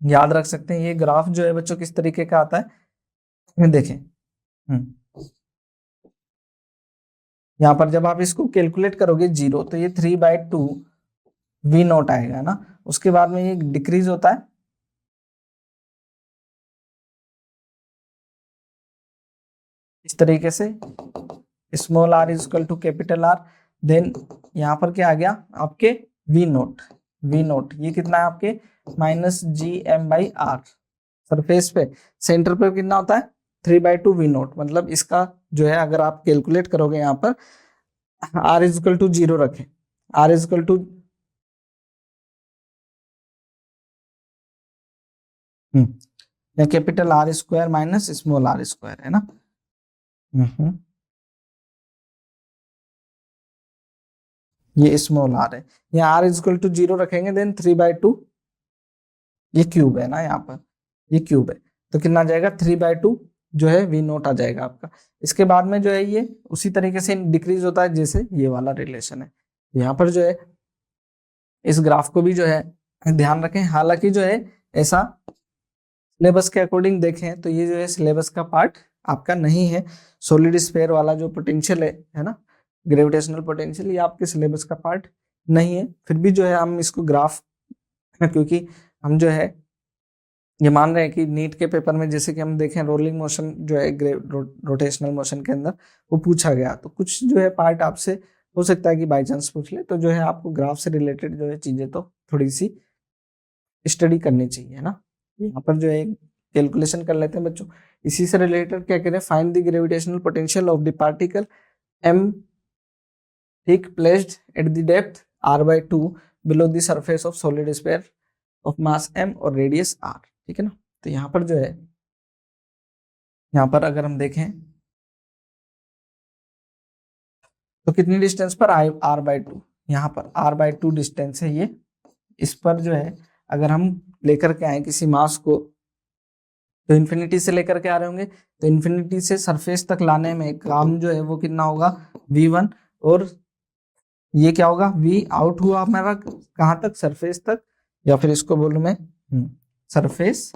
A: याद रख सकते हैं। ये ग्राफ जो है बच्चों किस तरीके का आता है, देखें यहाँ पर जब आप इसको कैलकुलेट करोगे जीरो, तो ये 3/2 वी नॉट आएगा ना। उसके बाद में ये डिक्रीज होता है, इस तरीके से, small r is equal to capital r. Then यहाँ पर क्या आ गया आपके वी नोट ये कितना है आपके -gm/r। सरफेस पे सेंटर पे कितना होता है 3/2 वी नोट। मतलब इसका जो है अगर आप कैलकुलेट करोगे यहाँ पर r इज इक्वल टू 0 रखें, r इज इक्वल टू या capital r square minus small r square है ना। ये स्मॉल आर है, यहाँ आर इज इक्वल टू 0 रखेंगे, देन 3/2 ये क्यूब है ना, यहाँ पर ये क्यूब है, तो कितना आ जाएगा 3/2 जो है वी नोट आ जाएगा आपका। इसके बाद में जो है ये उसी तरीके से डिक्रीज होता है जैसे ये वाला रिलेशन है। यहाँ पर जो है इस ग्राफ को भी जो है ध्यान रखें। हालांकि जो है ऐसा सिलेबस के अकॉर्डिंग देखें तो ये जो है सिलेबस का पार्ट आपका नहीं है। सॉलिड स्फीयर वाला जो पोटेंशियल है ना, ग्रेविटेशनल पोटेंशियल, ये आपके सिलेबस का पार्ट नहीं है। फिर भी जो है हम इसको ग्राफ, क्योंकि हम जो है ये मान रहे हैं कि नीट के पेपर में जैसे कि हम देखें रोलिंग मोशन जो है रोटेशनल मोशन के अंदर वो पूछा गया, तो कुछ जो है पार्ट आपसे हो सकता है कि बाई चांस पूछ ले, तो जो है आपको ग्राफ से रिलेटेड जो है चीजें तो थोड़ी सी स्टडी करनी चाहिए ना। यहाँ पर जो है कैलकुलेशन कर लेते हैं बच्चों। इसी से रिलेटेड क्या करें, find the gravitational potential of the particle m ठीक placed at the depth r/2 below the surface of solid sphere of mass m और रेडियस r। ठीक है ना। तो यहाँ पर जो है, यहाँ पर अगर हम देखें तो कितनी डिस्टेंस पर r/2, यहाँ पर r/2 डिस्टेंस है ये। इस पर जो है अगर हम लेकर के आए किसी मास को, तो इन्फिनिटी से लेकर के आ रहे होंगे, तो इन्फिनिटी से सरफेस तक लाने में काम जो है वो कितना होगा v1, और ये क्या होगा v आउट हुआ हमारा कहाँ तक, सरफेस तक, या फिर इसको बोलूं मैं सरफेस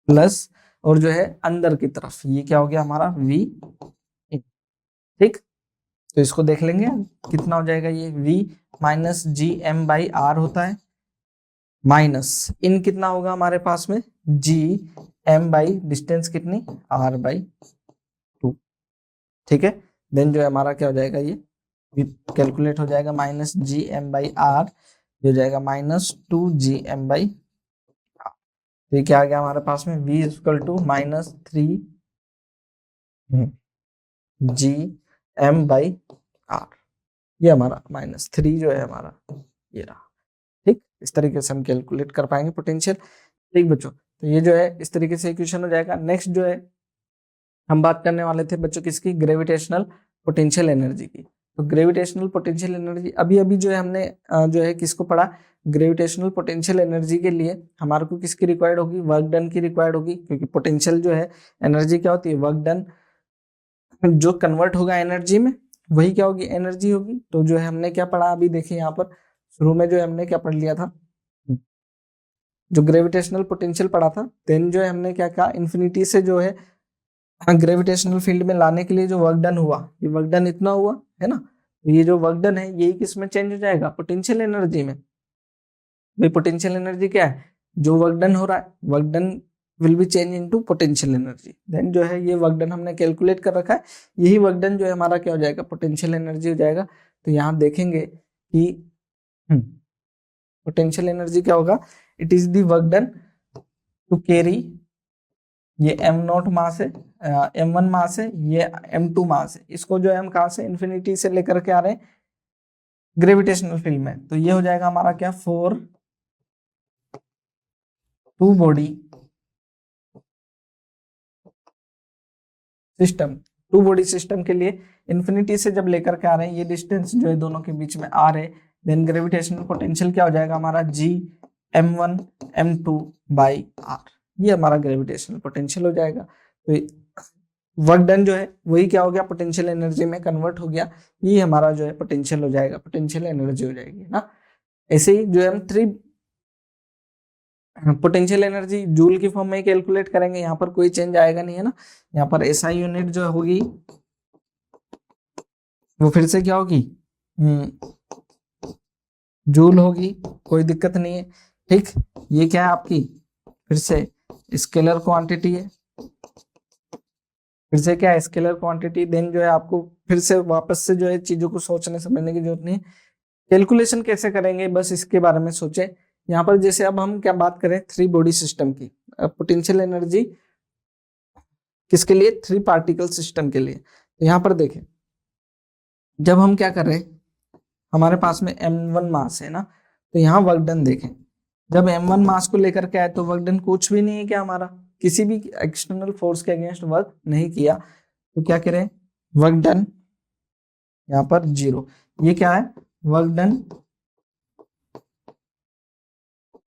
A: प्लस और जो है अंदर की तरफ ये क्या हो गया हमारा v। ठीक, तो इसको देख लेंगे कितना हो जाएगा, ये v -gm/r होता है, माइनस इन कितना होगा हमारे पास में gm/ डिस्टेंस कितनी r/2। ठीक है, देन जो है हमारा क्या हो जाएगा, ये कैलकुलेट हो जाएगा -gm/r, हो जाएगा -2gm/r। तो ये क्या आ गया हमारे पास में v इक्वल टू -3gm/r। ये हमारा -3 जो है हमारा ये रहा। ठीक, इस तरीके से हम कैलकुलेट कर पाएंगे पोटेंशियल। ठीक बच्चों, तो ये जो है इस तरीके से इक्वेशन हो जाएगा। नेक्स्ट जो है हम बात करने वाले थे बच्चों किसकी, ग्रेविटेशनल पोटेंशियल एनर्जी की। तो ग्रेविटेशनल पोटेंशियल एनर्जी अभी अभी जो है हमने जो है किसको पढ़ा, ग्रेविटेशनल पोटेंशियल एनर्जी के लिए हमारे को किसकी रिक्वायर्ड होगी, वर्क डन की रिक्वायर्ड होगी। क्योंकि पोटेंशियल जो है एनर्जी क्या होती है, वर्क डन जो कन्वर्ट होगा एनर्जी में वही क्या होगी, एनर्जी होगी। तो जो है हमने क्या पढ़ा अभी देखिए, यहाँ पर शुरू में जो है हमने क्या पढ़ लिया था, जो ग्रेविटेशनल पोटेंशियल पढ़ा था। देन जो है हमने क्या कहा, इन्फिनिटी से जो है ग्रेविटेशनल फील्ड में लाने के लिए जो वर्क डन हुआ, ये वर्क डन इतना हुआ है ना। तो ये जो वर्क डन है यही किस में चेंज हो जाएगा, पोटेंशियल एनर्जी में। भाई पोटेंशियल एनर्जी क्या है, जो वर्क डन हो रहा है, work done will be change into potential energy. Then जो है ये वर्क डन हमने कैलकुलेट कर रखा है, यही वर्क डन जो है हमारा क्या हो जाएगा, पोटेंशियल एनर्जी हो जाएगा। तो यहाँ देखेंगे कि पोटेंशियल एनर्जी क्या होगा, it is the work done to carry, ये m0 मास है, m1 मास है, ये m2 मास है। इसको जो है हम कहाँ से, इन्फिनिटी से लेकर के आ रहे हैं ग्रेविटेशनल फील्ड में। तो ये हो जाएगा हमारा क्या, 4 two body system. Two body system के लिए इन्फिनिटी से जब लेकर के आ रहे हैं, ये डिस्टेंस जो है दोनों के बीच में r है। देन ग्रेविटेशनल पोटेंशियल क्या हो जाएगा हमारा, gm1 m2/r। ये हमारा ग्रेविटेशनल पोटेंशियल हो जाएगा। तो वर्क डन जो है वही क्या हो गया, पोटेंशियल एनर्जी में कन्वर्ट हो गया। ये हमारा जो है पोटेंशियल हो जाएगा, पोटेंशियल एनर्जी हो जाएगी ना। ऐसे ही जो है हम 3 पोटेंशियल एनर्जी जूल की फॉर्म में कैलकुलेट करेंगे, यहाँ पर कोई चेंज आएगा नहीं है ना। यहाँ पर एसआई यूनिट जो होगी वो फिर से क्या होगी, जूल होगी, कोई दिक्कत नहीं है। ठीक, ये क्या है आपकी फिर से स्केलर क्वांटिटी है, फिर से क्या है स्केलर क्वांटिटी। देन जो है आपको फिर से वापस से जो है चीजों को सोचने समझने की जरूरत नहीं है। कैलकुलेशन कैसे करेंगे बस इसके बारे में सोचे। यहाँ पर जैसे अब हम क्या बात करें 3 बॉडी सिस्टम की, पोटेंशियल एनर्जी किसके लिए, 3 पार्टिकल सिस्टम के लिए। तो यहाँ पर देखें, जब हम क्या कर रहे हैं, हमारे पास में m1 मास है ना, तो यहाँ वर्क डन देखें, जब m1 मास को लेकर के आए तो वर्क डन कुछ भी नहीं है क्या हमारा, किसी भी एक्सटर्नल फोर्स के अगेंस्ट वर्क नहीं किया, तो क्या करें वर्क डन यहाँ पर 0। ये क्या है, work done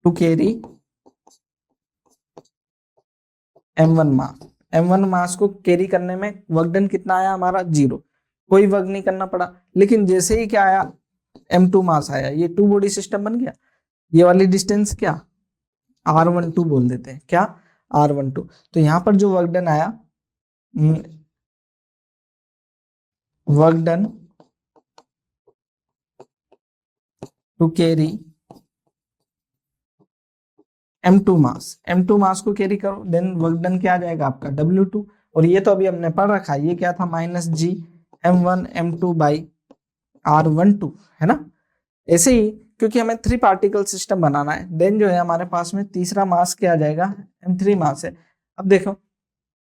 A: to carry m1 mass. m1 mass को कैरी करने में वर्क डन कितना आया हमारा 0, कोई वर्क नहीं करना पड़ा। लेकिन जैसे ही क्या आया m2 मास आया, ये 2 बॉडी सिस्टम बन गया। ये वाली डिस्टेंस क्या r12 बोल देते हैं, क्या r12। तो यहाँ पर जो वर्क डन आया, work done to carry m2 mass, m2 mass को कैरी करो, देन वर्क डन क्या आ जाएगा आपका W2। और ये तो अभी हमने पढ़ रखा है, ये क्या था -g m1 m2 by r12 है ना। ऐसे ही क्योंकि हमें 3 पार्टिकल सिस्टम बनाना है, देन जो है हमारे पास में तीसरा मास क्या आ जाएगा, m3 मास है। अब देखो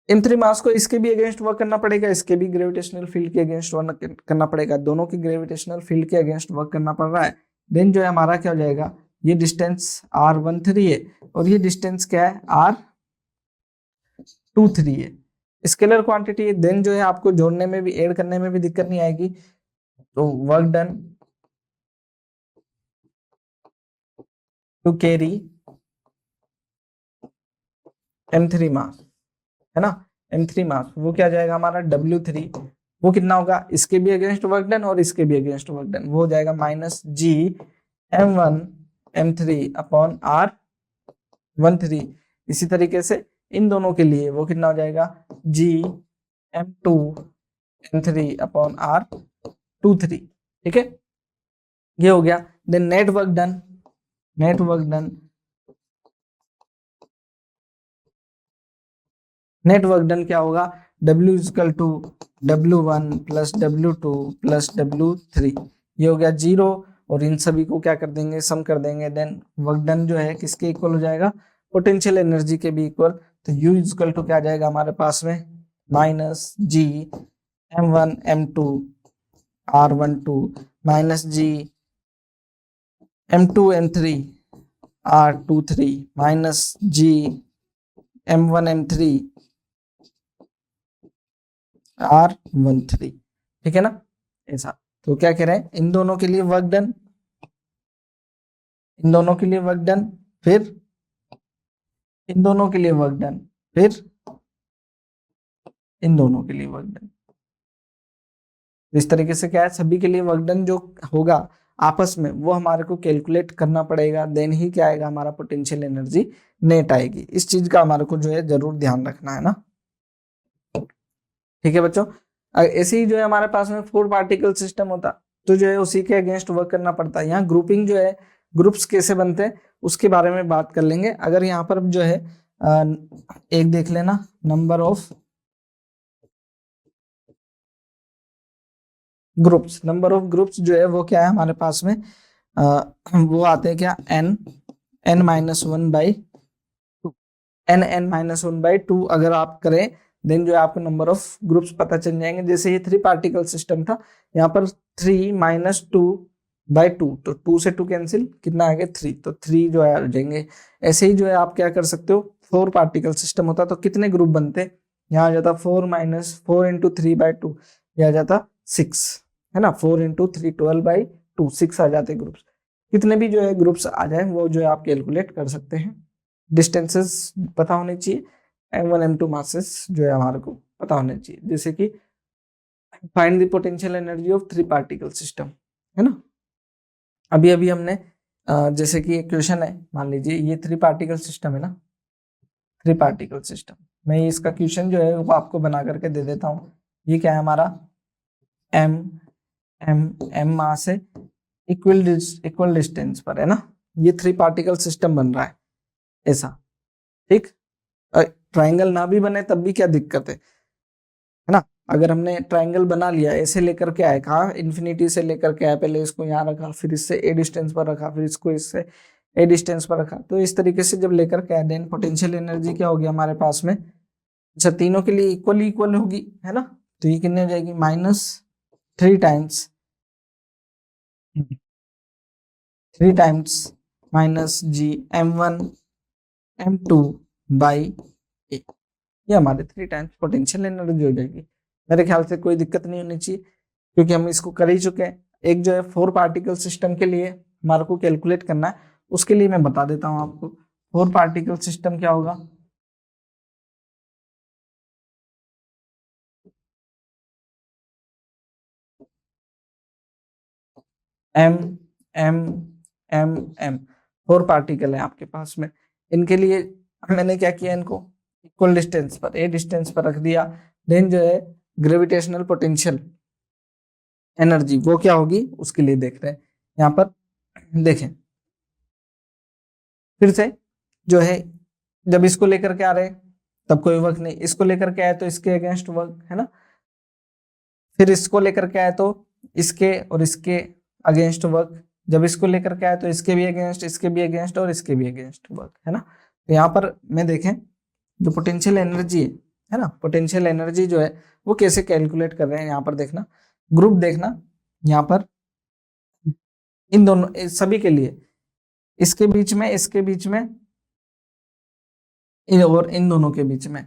A: m3 मास को इसके भी अगेंस्ट वर्क करना पड़ेगा, इसके भी ग्रेविटेशनल फील्ड के अगेंस्ट वर्क करना पड़ेगा, दोनों की ग्रेविटेशनल फील्ड के अगेंस्ट वर्क करना पड़ रहा है। देन जो है हमारा क्या हो जाएगा, ये डिस्टेंस r13 है और ये डिस्टेंस क्या है r23 है, स्केलर क्वांटिटी है। देन जो है आपको जोड़ने में भी ऐड करने में भी दिक्कत नहीं आएगी। तो work done to carry m3 mass है ना, m3 मास वो क्या जाएगा हमारा W3, वो कितना होगा, इसके भी अगेंस्ट वर्क डन और इसके भी अगेंस्ट वर्क डन, वो हो जाएगा -g m1 m3 upon r13। इसी तरीके से इन दोनों के लिए वो कितना हो जाएगा g m2 m3 upon r23। ठीक है, ये हो गया। Then net work done, net work done, net work done क्या होगा, W equal to W1 plus W2 plus W3, ये हो गया 0 और इन सभी को क्या कर देंगे, सम कर देंगे। देन वर्क डन जो है किसके इक्वल हो जाएगा, पोटेंशियल एनर्जी के भी इक्वल। तो U इजकल टू क्या जाएगा हमारे पास में -g m1 m2 r12 -g m2 m3 r23 -g m1 m3 r13। ठीक है ना ऐसा। तो क्या कह रहे हैं, इन दोनों के लिए वर्क डन, इन दोनों के लिए वर्क डन, फिर इन दोनों के लिए वर्क डन, फिर इन दोनों के लिए वर्क डन। इस तरीके से क्या है, सभी के लिए वर्क डन जो होगा आपस में वो हमारे को कैलकुलेट करना पड़ेगा, देन ही क्या आएगा हमारा पोटेंशियल एनर्जी नेट आएगी। इस चीज का हमारे को जो है जरूर ध्यान रखना है ना। ठीक है बच्चों, ऐसे ही जो है हमारे पास में 4 पार्टिकल सिस्टम होता तो जो है उसी के अगेंस्ट वर्क करना पड़ता है। यहाँ ग्रुपिंग जो है, ग्रुप्स कैसे बनते हैं उसके बारे में बात कर लेंगे। अगर यहाँ पर जो है एक देख लेना, number of groups, number of groups जो है वो क्या है हमारे पास में, वो आते हैं क्या n -1 बाई 2, n-1/2 अगर आप करें देन जो है आपको नंबर ऑफ ग्रुप्स पता चल जाएंगे। जैसे ये 3 पार्टिकल सिस्टम था, यहाँ पर 3 - 2/2, तो 2 से 2 कैंसिल, कितना आ गया 3, तो 3 जो है आ जाएंगे। ऐसे ही जो है आप क्या कर सकते हो, 4 पार्टिकल सिस्टम होता तो कितने ग्रुप बनते, यहाँ आ जाता 4 - 4 × 3/2, यह आ जाता 6 है ना, 4 × 3 12/2, 6 आ जाते ग्रुप्स। कितने भी जो है ग्रुप्स आ जाए वो जो है आप कैलकुलेट कर सकते हैं। डिस्टेंसेस पता होनी चाहिए, m1 m2 मासेस जो है हमारे को पता होने चाहिए, जैसे कि find the potential energy of 3 particle system, है ना। अभी अभी हमने जैसे कि एक क्वेश्चन है, मान लीजिए ये 3 पार्टिकल सिस्टम है ना, 3 पार्टिकल सिस्टम। मैं इसका क्वेश्चन जो है वो आपको बना करके दे देता हूँ। ये क्या है हमारा, एम एम एम मास है, इक्वल डिस्टेंस पर, है ना। ये 3 पार्टिकल सिस्टम बन रहा है ऐसा, ठीक। ट्राइंगल ना भी बने तब भी क्या दिक्कत है ना। अगर हमने ट्राइंगल बना लिया, ऐसे लेकर के आए, कहा इन्फिनिटी से लेकर के आए, पहले इसको यहाँ रखा, फिर इससे ए डिस्टेंस पर रखा, फिर इसको इससे ए डिस्टेंस पर रखा, तो इस तरीके से जब लेकर के आए, देन पोटेंशियल एनर्जी क्या होगी हमारे पास में, अच्छा तीनों के लिए इक्वल होगी, है ना। तो ये कितनी हो जाएगी, three times minus G M1 M2 by A, ये हमारे 3 टाइम्स पोटेंशियल एनर्जी हो जाएगी। मेरे ख्याल से कोई दिक्कत नहीं होनी चाहिए, क्योंकि हम इसको कर ही चुके हैं। एक जो है 4 पार्टिकल सिस्टम के लिए हमारे को कैलकुलेट करना है, उसके लिए मैं बता देता हूँ आपको। 4 पार्टिकल सिस्टम क्या होगा, m m m m 4 particle है आपके पास में। इनके लिए मैंने क्या किया, इनको इक्वल डिस्टेंस पर, ए डिस्टेंस पर रख दिया। देन जो है ग्रेविटेशनल पोटेंशियल एनर्जी वो क्या होगी, उसके लिए देख रहे हैं। यहाँ पर देखें फिर से, जो है जब इसको लेकर के आ रहे हैं तब कोई वर्क नहीं, इसको लेकर के आए तो इसके अगेंस्ट वर्क, है ना। फिर इसको लेकर के आए तो इसके और इसके अगेंस्ट वर्क, जब इसको लेकर के आए तो इसके भी अगेंस्ट, इसके भी अगेंस्ट और इसके भी अगेंस्ट वर्क, है ना। तो यहाँ पर मैं देखें जो पोटेंशियल एनर्जी है ना, पोटेंशियल एनर्जी जो है वो कैसे कैलकुलेट कर रहे हैं, यहाँ पर देखना, ग्रुप देखना, यहाँ पर इन दोनों सभी के लिए, इसके बीच में, इसके बीच में, और इन दोनों के बीच में,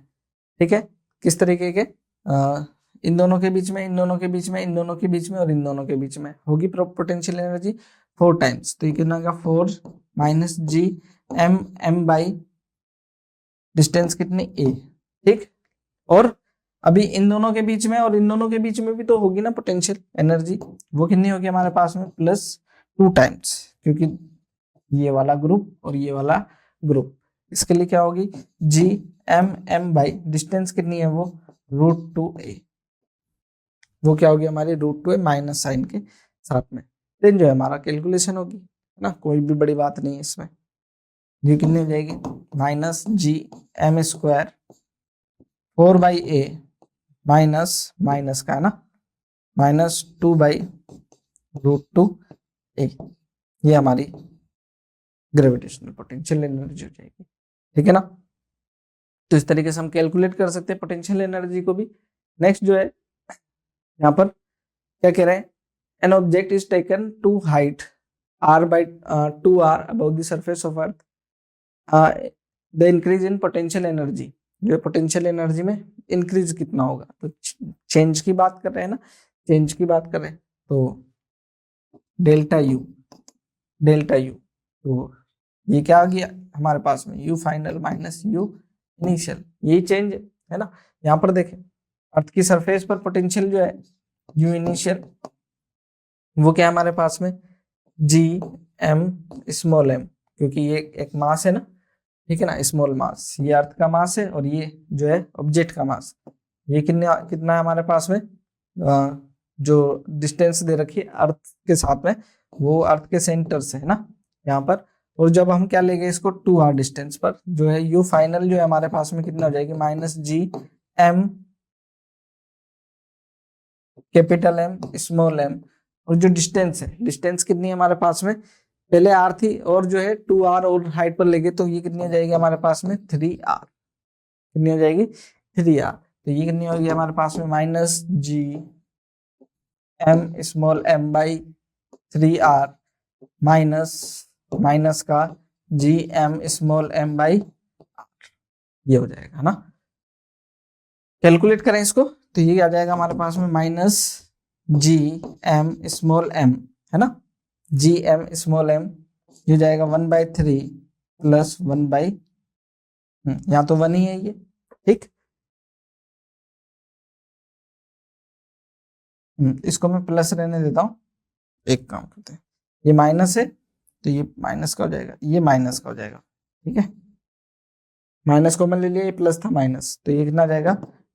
A: ठीक है। किस तरीके के, इन दोनों के बीच में, इन दोनों के बीच में, इन दोनों के बीच में और इन दोनों के बीच में होगी पोटेंशियल एनर्जी 4 टाइम्स। तो ये कितना होगा, 4 minus G M by distance कितनी ए, ठीक। और अभी इन दोनों के बीच में और इन दोनों के बीच में भी तो होगी ना पोटेंशियल एनर्जी, वो कितनी होगी हमारे पास में, +2 टाइम्स, क्योंकि ये वाला ग्रुप और ये वाला ग्रुप। इसके लिए क्या होगी, जी एम बाई डिस्टेंस कितनी है, वो √2a, वो क्या होगी हमारी √2a माइनस साइन के साथ में। देन जो है हमारा कैलकुलेशन होगी, है ना, कोई भी बड़ी बात नहीं है इसमें। ये कितनी हो जाएगी, -GM² 4/a माइनस का, है ना, -2/√2a, ये हमारी ग्रेविटेशनल पोटेंशियल एनर्जी हो जाएगी, ठीक है ना। तो इस तरीके से हम कैलकुलेट कर सकते हैं पोटेंशियल एनर्जी को भी। नेक्स्ट जो है यहाँ पर क्या कह रहे हैं, an object is taken to height r/2r above the surface of earth, the increase in potential energy, जो पोटेंशियल एनर्जी में इंक्रीज कितना होगा, तो चेंज की बात कर रहे हैं ना, चेंज की बात कर रहे हैं, तो डेल्टा यू, तो ये क्या आ गया हमारे पास में, you final minus you initial, यही चेंज है ना। यहाँ पर देखें अर्थ की सरफेस पर पोटेंशियल जो है यू इनिशियल, वो क्या है हमारे पास में, GM, क्योंकि ये एक मास है ना, ठीक है ना, स्मॉल मास, ये अर्थ का मास है और ये जो है ऑब्जेक्ट का मास। ये कितना है हमारे पास में, जो डिस्टेंस दे रखी है अर्थ के साथ में, वो अर्थ के सेंटर से है ना यहाँ पर। और जब हम क्या लेंगे इसको 2r डिस्टेंस पर, जो है यू फाइनल जो है हमारे पास में कितना हो जाएगी, -GM capital M small m, और जो डिस्टेंस है, डिस्टेंस कितनी है हमारे पास में, पहले r थी और जो है 2r और हाइट पर लेंगे तो ये कितनी हो जाएगी हमारे पास में, 3r, कितनी हो जाएगी 3r। तो ये कितनी होगी हमारे पास में, -GM small m by 3r minus का GM small m by r, ये हो जाएगा ना। कैलकुलेट करें इसको तो ये आ जाएगा हमारे पास में -GM स्मॉल m, है ना, GM स्मॉल m, ये जाएगा 1/3 प्लस 1/, यहाँ तो 1 ही है ये, ठीक। इसको मैं प्लस रहने देता हूँ। एक काम करते हैं, ये माइनस है तो ये माइनस का हो जाएगा, ये माइनस का हो जाएगा, ठीक है। माइनस कॉमन ले लिया, ये प्लस था माइनस, तो ये कितना आ जाएगा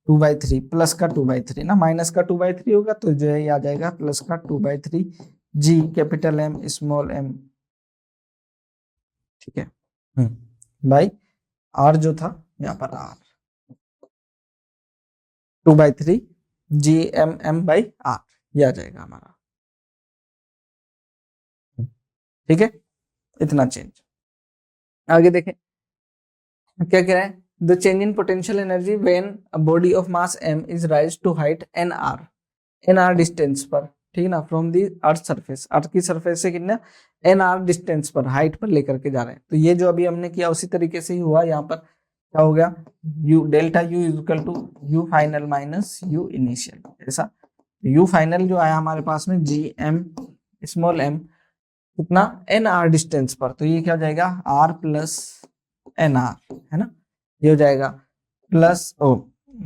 A: 2/3, प्लस का 2/3 ना, माइनस का 2/3 होगा तो जो है ये आ जाएगा प्लस का 2/3 g capital M small m, ठीक है। बाई आर जो था यहाँ पर r 2/3 g m m by r, ये आ जाएगा हमारा, ठीक है। इतना चेंज। आगे देखें क्या कह रहा है, the change in potential energy when a body of mass m is rise to height nr distance पर, ठीक है ना, फ्रॉम दी अर्थ सरफेस, अर्थ की सरफेस से कितना nr डिस्टेंस पर, हाइट पर लेकर के जा रहे हैं। तो ये जो अभी हमने किया उसी तरीके से ही हुआ, यहाँ पर क्या हो गया, u delta u is equal to u final minus u initial, ऐसा। u फाइनल जो आया हमारे पास में जी एम स्मॉल m कितना nr डिस्टेंस पर, तो ये क्या हो जाएगा r प्लस nr, है ना, ये हो जाएगा प्लस ओ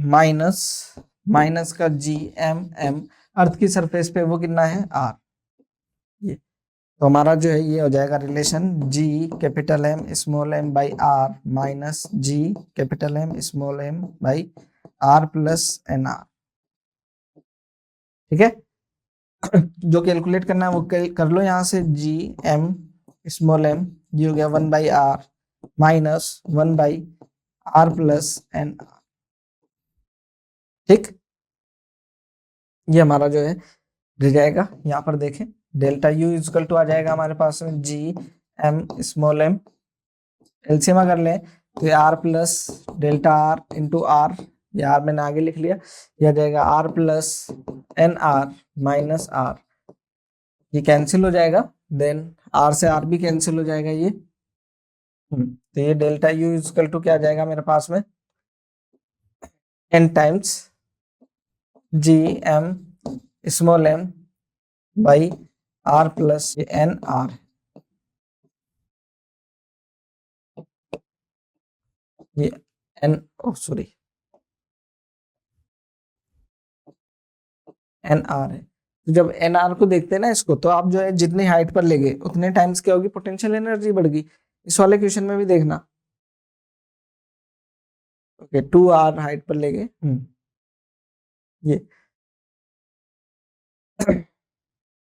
A: माइनस माइनस का जी एम एम, अर्थ की सरफेस पे वो कितना है r, ये तो हमारा जो है ये हो जाएगा relation G capital M small M by are minus G capital M small M by R plus N R, ठीक है। जो कैलकुलेट करना है वो कर लो यहाँ से, जी एम स्मॉल एम ये हो गया 1/r minus 1/r plus N R, ठीक। ये हमारा जो है रह जाएगा, यहाँ पर देखें डेल्टा u इक्वल टू आ जाएगा हमारे पास में G M small M, LCM अगर लें तो ये R plus delta R into R, ये आर मैंने आगे लिख लिया, यह जाएगा R plus N R minus R, ये कैंसिल हो जाएगा, देन आर से आर भी कैंसिल हो जाएगा ये, तो ये डेल्टा u इक्वल टू क्या आ जाएगा मेरे पास में n times G M small M by R plus N R, ये एन सॉरी एन आर है। तो जब एन आर को देखते हैं ना इसको, तो आप जो है जितनी हाइट पर ले गए उतने टाइम्स क्या होगी, पोटेंशियल एनर्जी बढ़ गई। इस वाले क्वेश्चन में भी देखना, ओके 2r हाइट पर ले गए, ये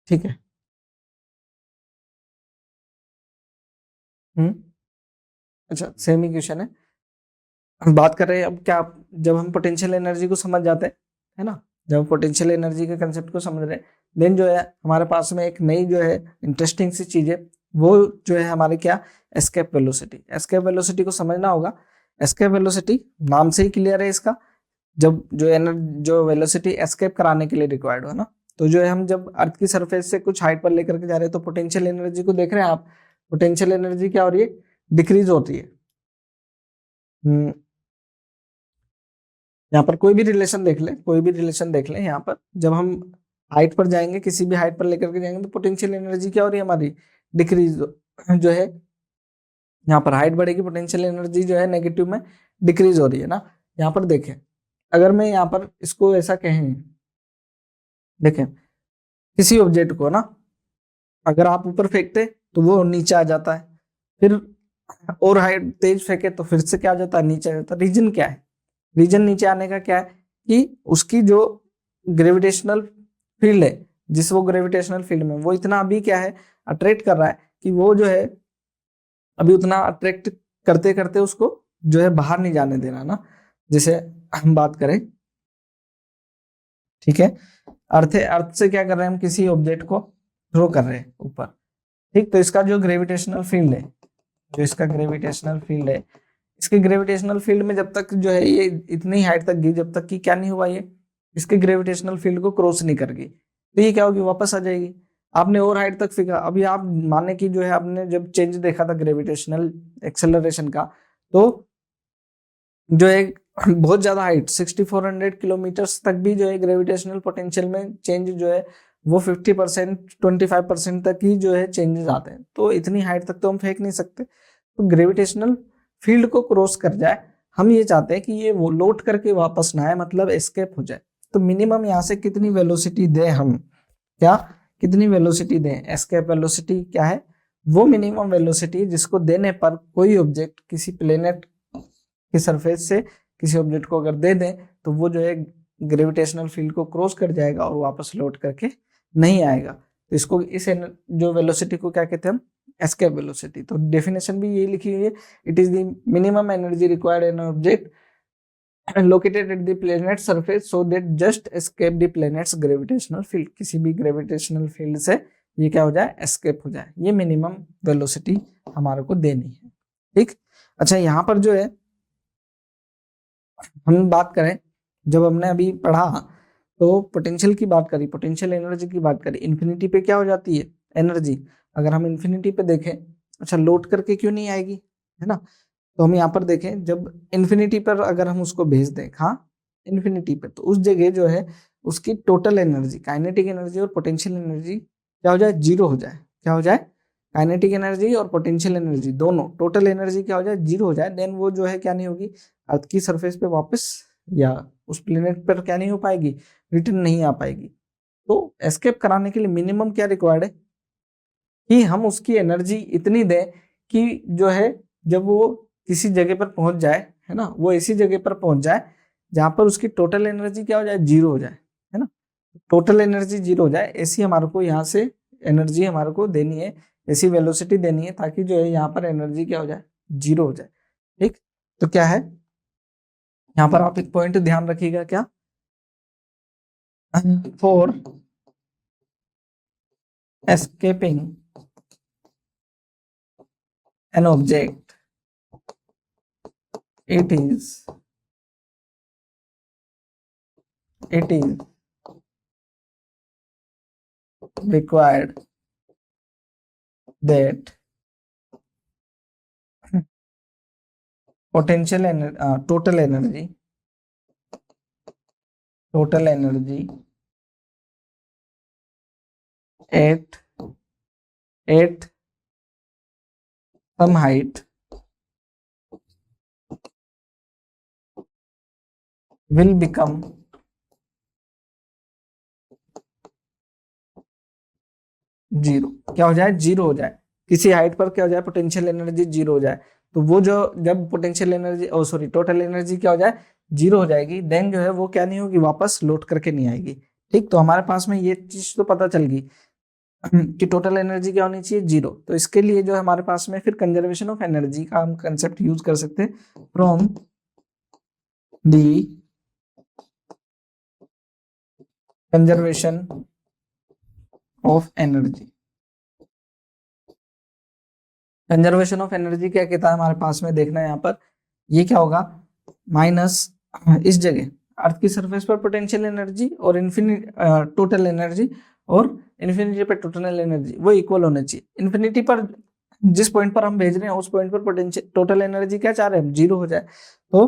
A: ठीक है। अच्छा सेम ही क्वेश्चन है, हम बात कर रहे हैं अब क्या, जब हम पोटेंशियल एनर्जी को समझ जाते हैं, है ना, जब पोटेंशियल एनर्जी के कंसेप्ट को समझ रहे हैं, देन जो है हमारे पास में एक नई जो है इंटरेस्टिंग सी चीज है, वो जो है हमारे क्या, एस्केप वेलोसिटी। एस्केप वेलोसिटी को समझना होगा, एस्केप वेलोसिटी नाम से ही क्लियर है इसका, जब जो वेलोसिटी एस्केप कराने के लिए रिक्वायर्ड हो ना, तो जो है हम जब अर्थ की सरफेस से कुछ हाइट पर लेकर के जा रहे हैं तो पोटेंशियल एनर्जी को देख रहे हैं आप, पोटेंशियल एनर्जी क्या हो रही है, डिक्रीज होती है। यहाँ पर कोई भी रिलेशन देख ले, कोई भी रिलेशन देख ले, यहाँ पर जब हम हाइट पर जाएंगे, किसी भी हाइट पर लेकर के जाएंगे तो पोटेंशियल एनर्जी क्या हो रही है हमारी, डिक्रीज जो है, यहाँ पर हाइट बढ़ेगी पोटेंशियल एनर्जी जो है नेगेटिव में डिक्रीज हो रही है ना। यहाँ पर देखें, अगर मैं यहाँ पर इसको ऐसा कहें, देखें किसी ऑब्जेक्ट को ना अगर आप ऊपर फेंकते तो वो नीचे आ जाता है, फिर और हाइट तेज फेंके तो फिर से क्या आ जाता है, नीचे आ जाता है। रीजन क्या है, रीजन नीचे आने का क्या है कि उसकी जो ग्रेविटेशनल फील्ड है, जिस वो ग्रेविटेशनल फील्ड में वो इतना अभी क्या है अट्रैक्ट कर रहा है कि वो जो है अभी उतना अट्रैक्ट करते करते उसको जो है बाहर नहीं जाने देना ना। जैसे हम बात करें, ठीक है, अर्थ है, अर्थ से क्या कर रहे हैं हम, किसी ऑब्जेक्ट को थ्रो कर रहे हैं ऊपर, ठीक, तो इसका जो ग्रेविटेशनल फील्ड है, जो इसका ग्रेविटेशनल फील्ड है, इसके ग्रेविटेशनल फील्ड में जब तक जो है ये इतनी हाइट तक गई, जब तक कि क्या नहीं हुआ, ये इसके ग्रेविटेशनल फील्ड को क्रॉस नहीं कर गई, तो ये क्या होगी, वापस आ जाएगी। आपने और हाइट तक फेंका, अभी आप माने कि जो है आपने जब चेंज देखा था ग्रेविटेशनल एक्सेलरेशन का, तो जो है बहुत ज्यादा हाइट 6400 किलोमीटर्स तक भी जो है ग्रेविटेशनल पोटेंशियल में चेंज जो है वो 50% 25% तक ही जो है चेंजेस आते हैं। तो इतनी हाइट तक तो हम फेंक नहीं सकते, तो ग्रेविटेशनल फील्ड को क्रॉस कर जाए, हम ये चाहते हैं कि ये वो लौट करके वापस ना आए, मतलब एस्केप हो जाए। तो मिनिमम यहाँ से कितनी वेलोसिटी दें हम, क्या कितनी वेलोसिटी दें, एस्केप वेलोसिटी क्या है, वो मिनिमम वेलोसिटी जिसको देने पर कोई ऑब्जेक्ट किसी प्लेनेट की सरफेस से किसी ऑब्जेक्ट को अगर दे दें तो वो जो है ग्रेविटेशनल फील्ड को क्रॉस कर जाएगा और वापस लौट करके नहीं आएगा। तो इसको इस जो वेलोसिटी को क्या कहते हैं हम, एस्केप वेलोसिटी। तो डेफिनेशन भी यही लिखी हुई है, it is the minimum energy required in object located at the planet surface so that just escape the planet's gravitational field, किसी भी ग्रेविटेशनल फील्ड से ये क्या हो जाए, एस्केप हो जाए। ये मिनिमम वेलोसिटी हमारे को देनी है, ठीक। अच्छा, यहाँ पर जो है हम बात करें, जब हमने अभी पढ़ा तो पोटेंशियल की बात करी, पोटेंशियल एनर्जी की बात करी, इन्फिनिटी पे क्या हो जाती है एनर्जी। अगर हम इन्फिनिटी पे देखें, अच्छा लौट करके क्यों नहीं आएगी, है ना। तो हम यहाँ पर देखें, जब इन्फिनिटी पर अगर हम उसको भेज दें, हाँ इन्फिनिटी पे, तो उस जगह जो है उसकी टोटल एनर्जी, काइनेटिक एनर्जी और पोटेंशियल एनर्जी क्या हो जाए, जीरो हो जाए। क्या हो जाए, काइनेटिक एनर्जी और पोटेंशियल एनर्जी दोनों, टोटल एनर्जी क्या हो जाए, जीरो हो जाए। देन वो जो है क्या नहीं होगी, अर्थ की सरफेस पे वापस या उस प्लेनेट पर क्या नहीं हो पाएगी, रिटर्न नहीं आ पाएगी। तो एस्केप कराने के लिए मिनिमम क्या रिक्वायर्ड है कि हम उसकी एनर्जी इतनी दें कि जो है जब वो किसी जगह पर पहुंच जाए, है ना, वो ऐसी जगह पर पहुंच जाए जहां पर उसकी टोटल एनर्जी क्या हो जाए, जीरो हो जाए, है ना। टोटल एनर्जी जीरो हो जाए, ऐसी हमारे को यहाँ से एनर्जी हमारे को देनी है, ऐसी वेलोसिटी देनी है ताकि जो है यहाँ पर एनर्जी क्या हो जाए, जीरो हो जाए, ठीक। तो क्या है यहाँ पर, आप एक पॉइंट ध्यान रखिएगा, क्या, for escaping an object it is required that total energy at some height will become zero. क्या हो जाए, जीरो हो जाए, किसी हाइट पर क्या हो जाए, पोटेंशियल एनर्जी जीरो हो जाए। तो वो जो जब पोटेंशियल एनर्जी टोटल एनर्जी क्या हो जाए, जीरो हो जाएगी, देन जो है वो क्या नहीं होगी, वापस लौट करके नहीं आएगी, ठीक। तो हमारे पास में ये चीज तो पता चल गई कि टोटल एनर्जी क्या होनी चाहिए, जीरो। तो इसके लिए जो हमारे पास में फिर कंजर्वेशन ऑफ एनर्जी का हम कंसेप्ट यूज कर सकते हैं, from the conservation of energy. Conservation of energy क्या कहता है हमारे पास में, देखना है यहाँ पर, ये क्या होगा, माइनस इस जगह अर्थ की सरफेस पर पोटेंशियल एनर्जी और इन्फिनिटी टोटल एनर्जी, और इन्फिनिटी पर टोटल एनर्जी वो इक्वल होने चाहिए। इन्फिनिटी पर जिस पॉइंट पर हम भेज रहे हैं उस पॉइंट पर पोटेंशियल टोटल एनर्जी क्या चाह रहे हैं हम, जीरो हो जाए। तो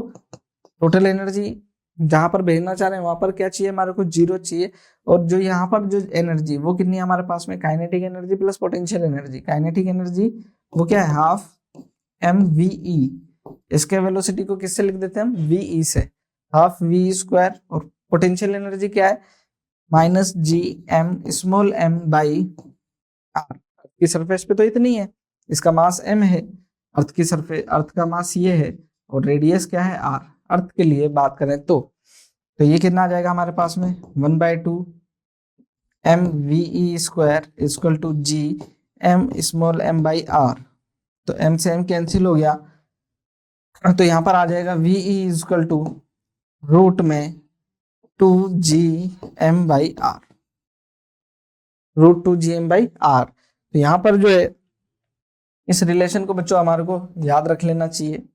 A: टोटल एनर्जी जहां पर भेजना चाह रहे हैं वहां पर क्या चाहिए, हमारे को जीरो चाहिए। और जो यहाँ पर जो एनर्जी वो कितनी है हमारे पास में, kinetic energy plus potential energy. Kinetic energy वो क्या है, हाफ एम वी ई, इसके वेलोसिटी को किससे लिख देते हैं हम, वी ई से, हाफ वी स्क्वायर। और पोटेंशियल एनर्जी क्या है, minus ji M small M by R. की सरफेस पे तो इतनी है, इसका मास m है, अर्थ की सरफेस, अर्थ का मास ये है, और रेडियस क्या है r। अर्थ के लिए बात करें तो ये कितना आ जाएगा हमारे पास में, 1/2 M V E square equal to G M small M by R. तो m से m कैंसिल हो गया, तो यहाँ पर आ जाएगा V E equal to root में 2gm/r, रूट 2gm/r। तो यहाँ पर जो है इस रिलेशन को बच्चों हमारे को याद रख लेना चाहिए।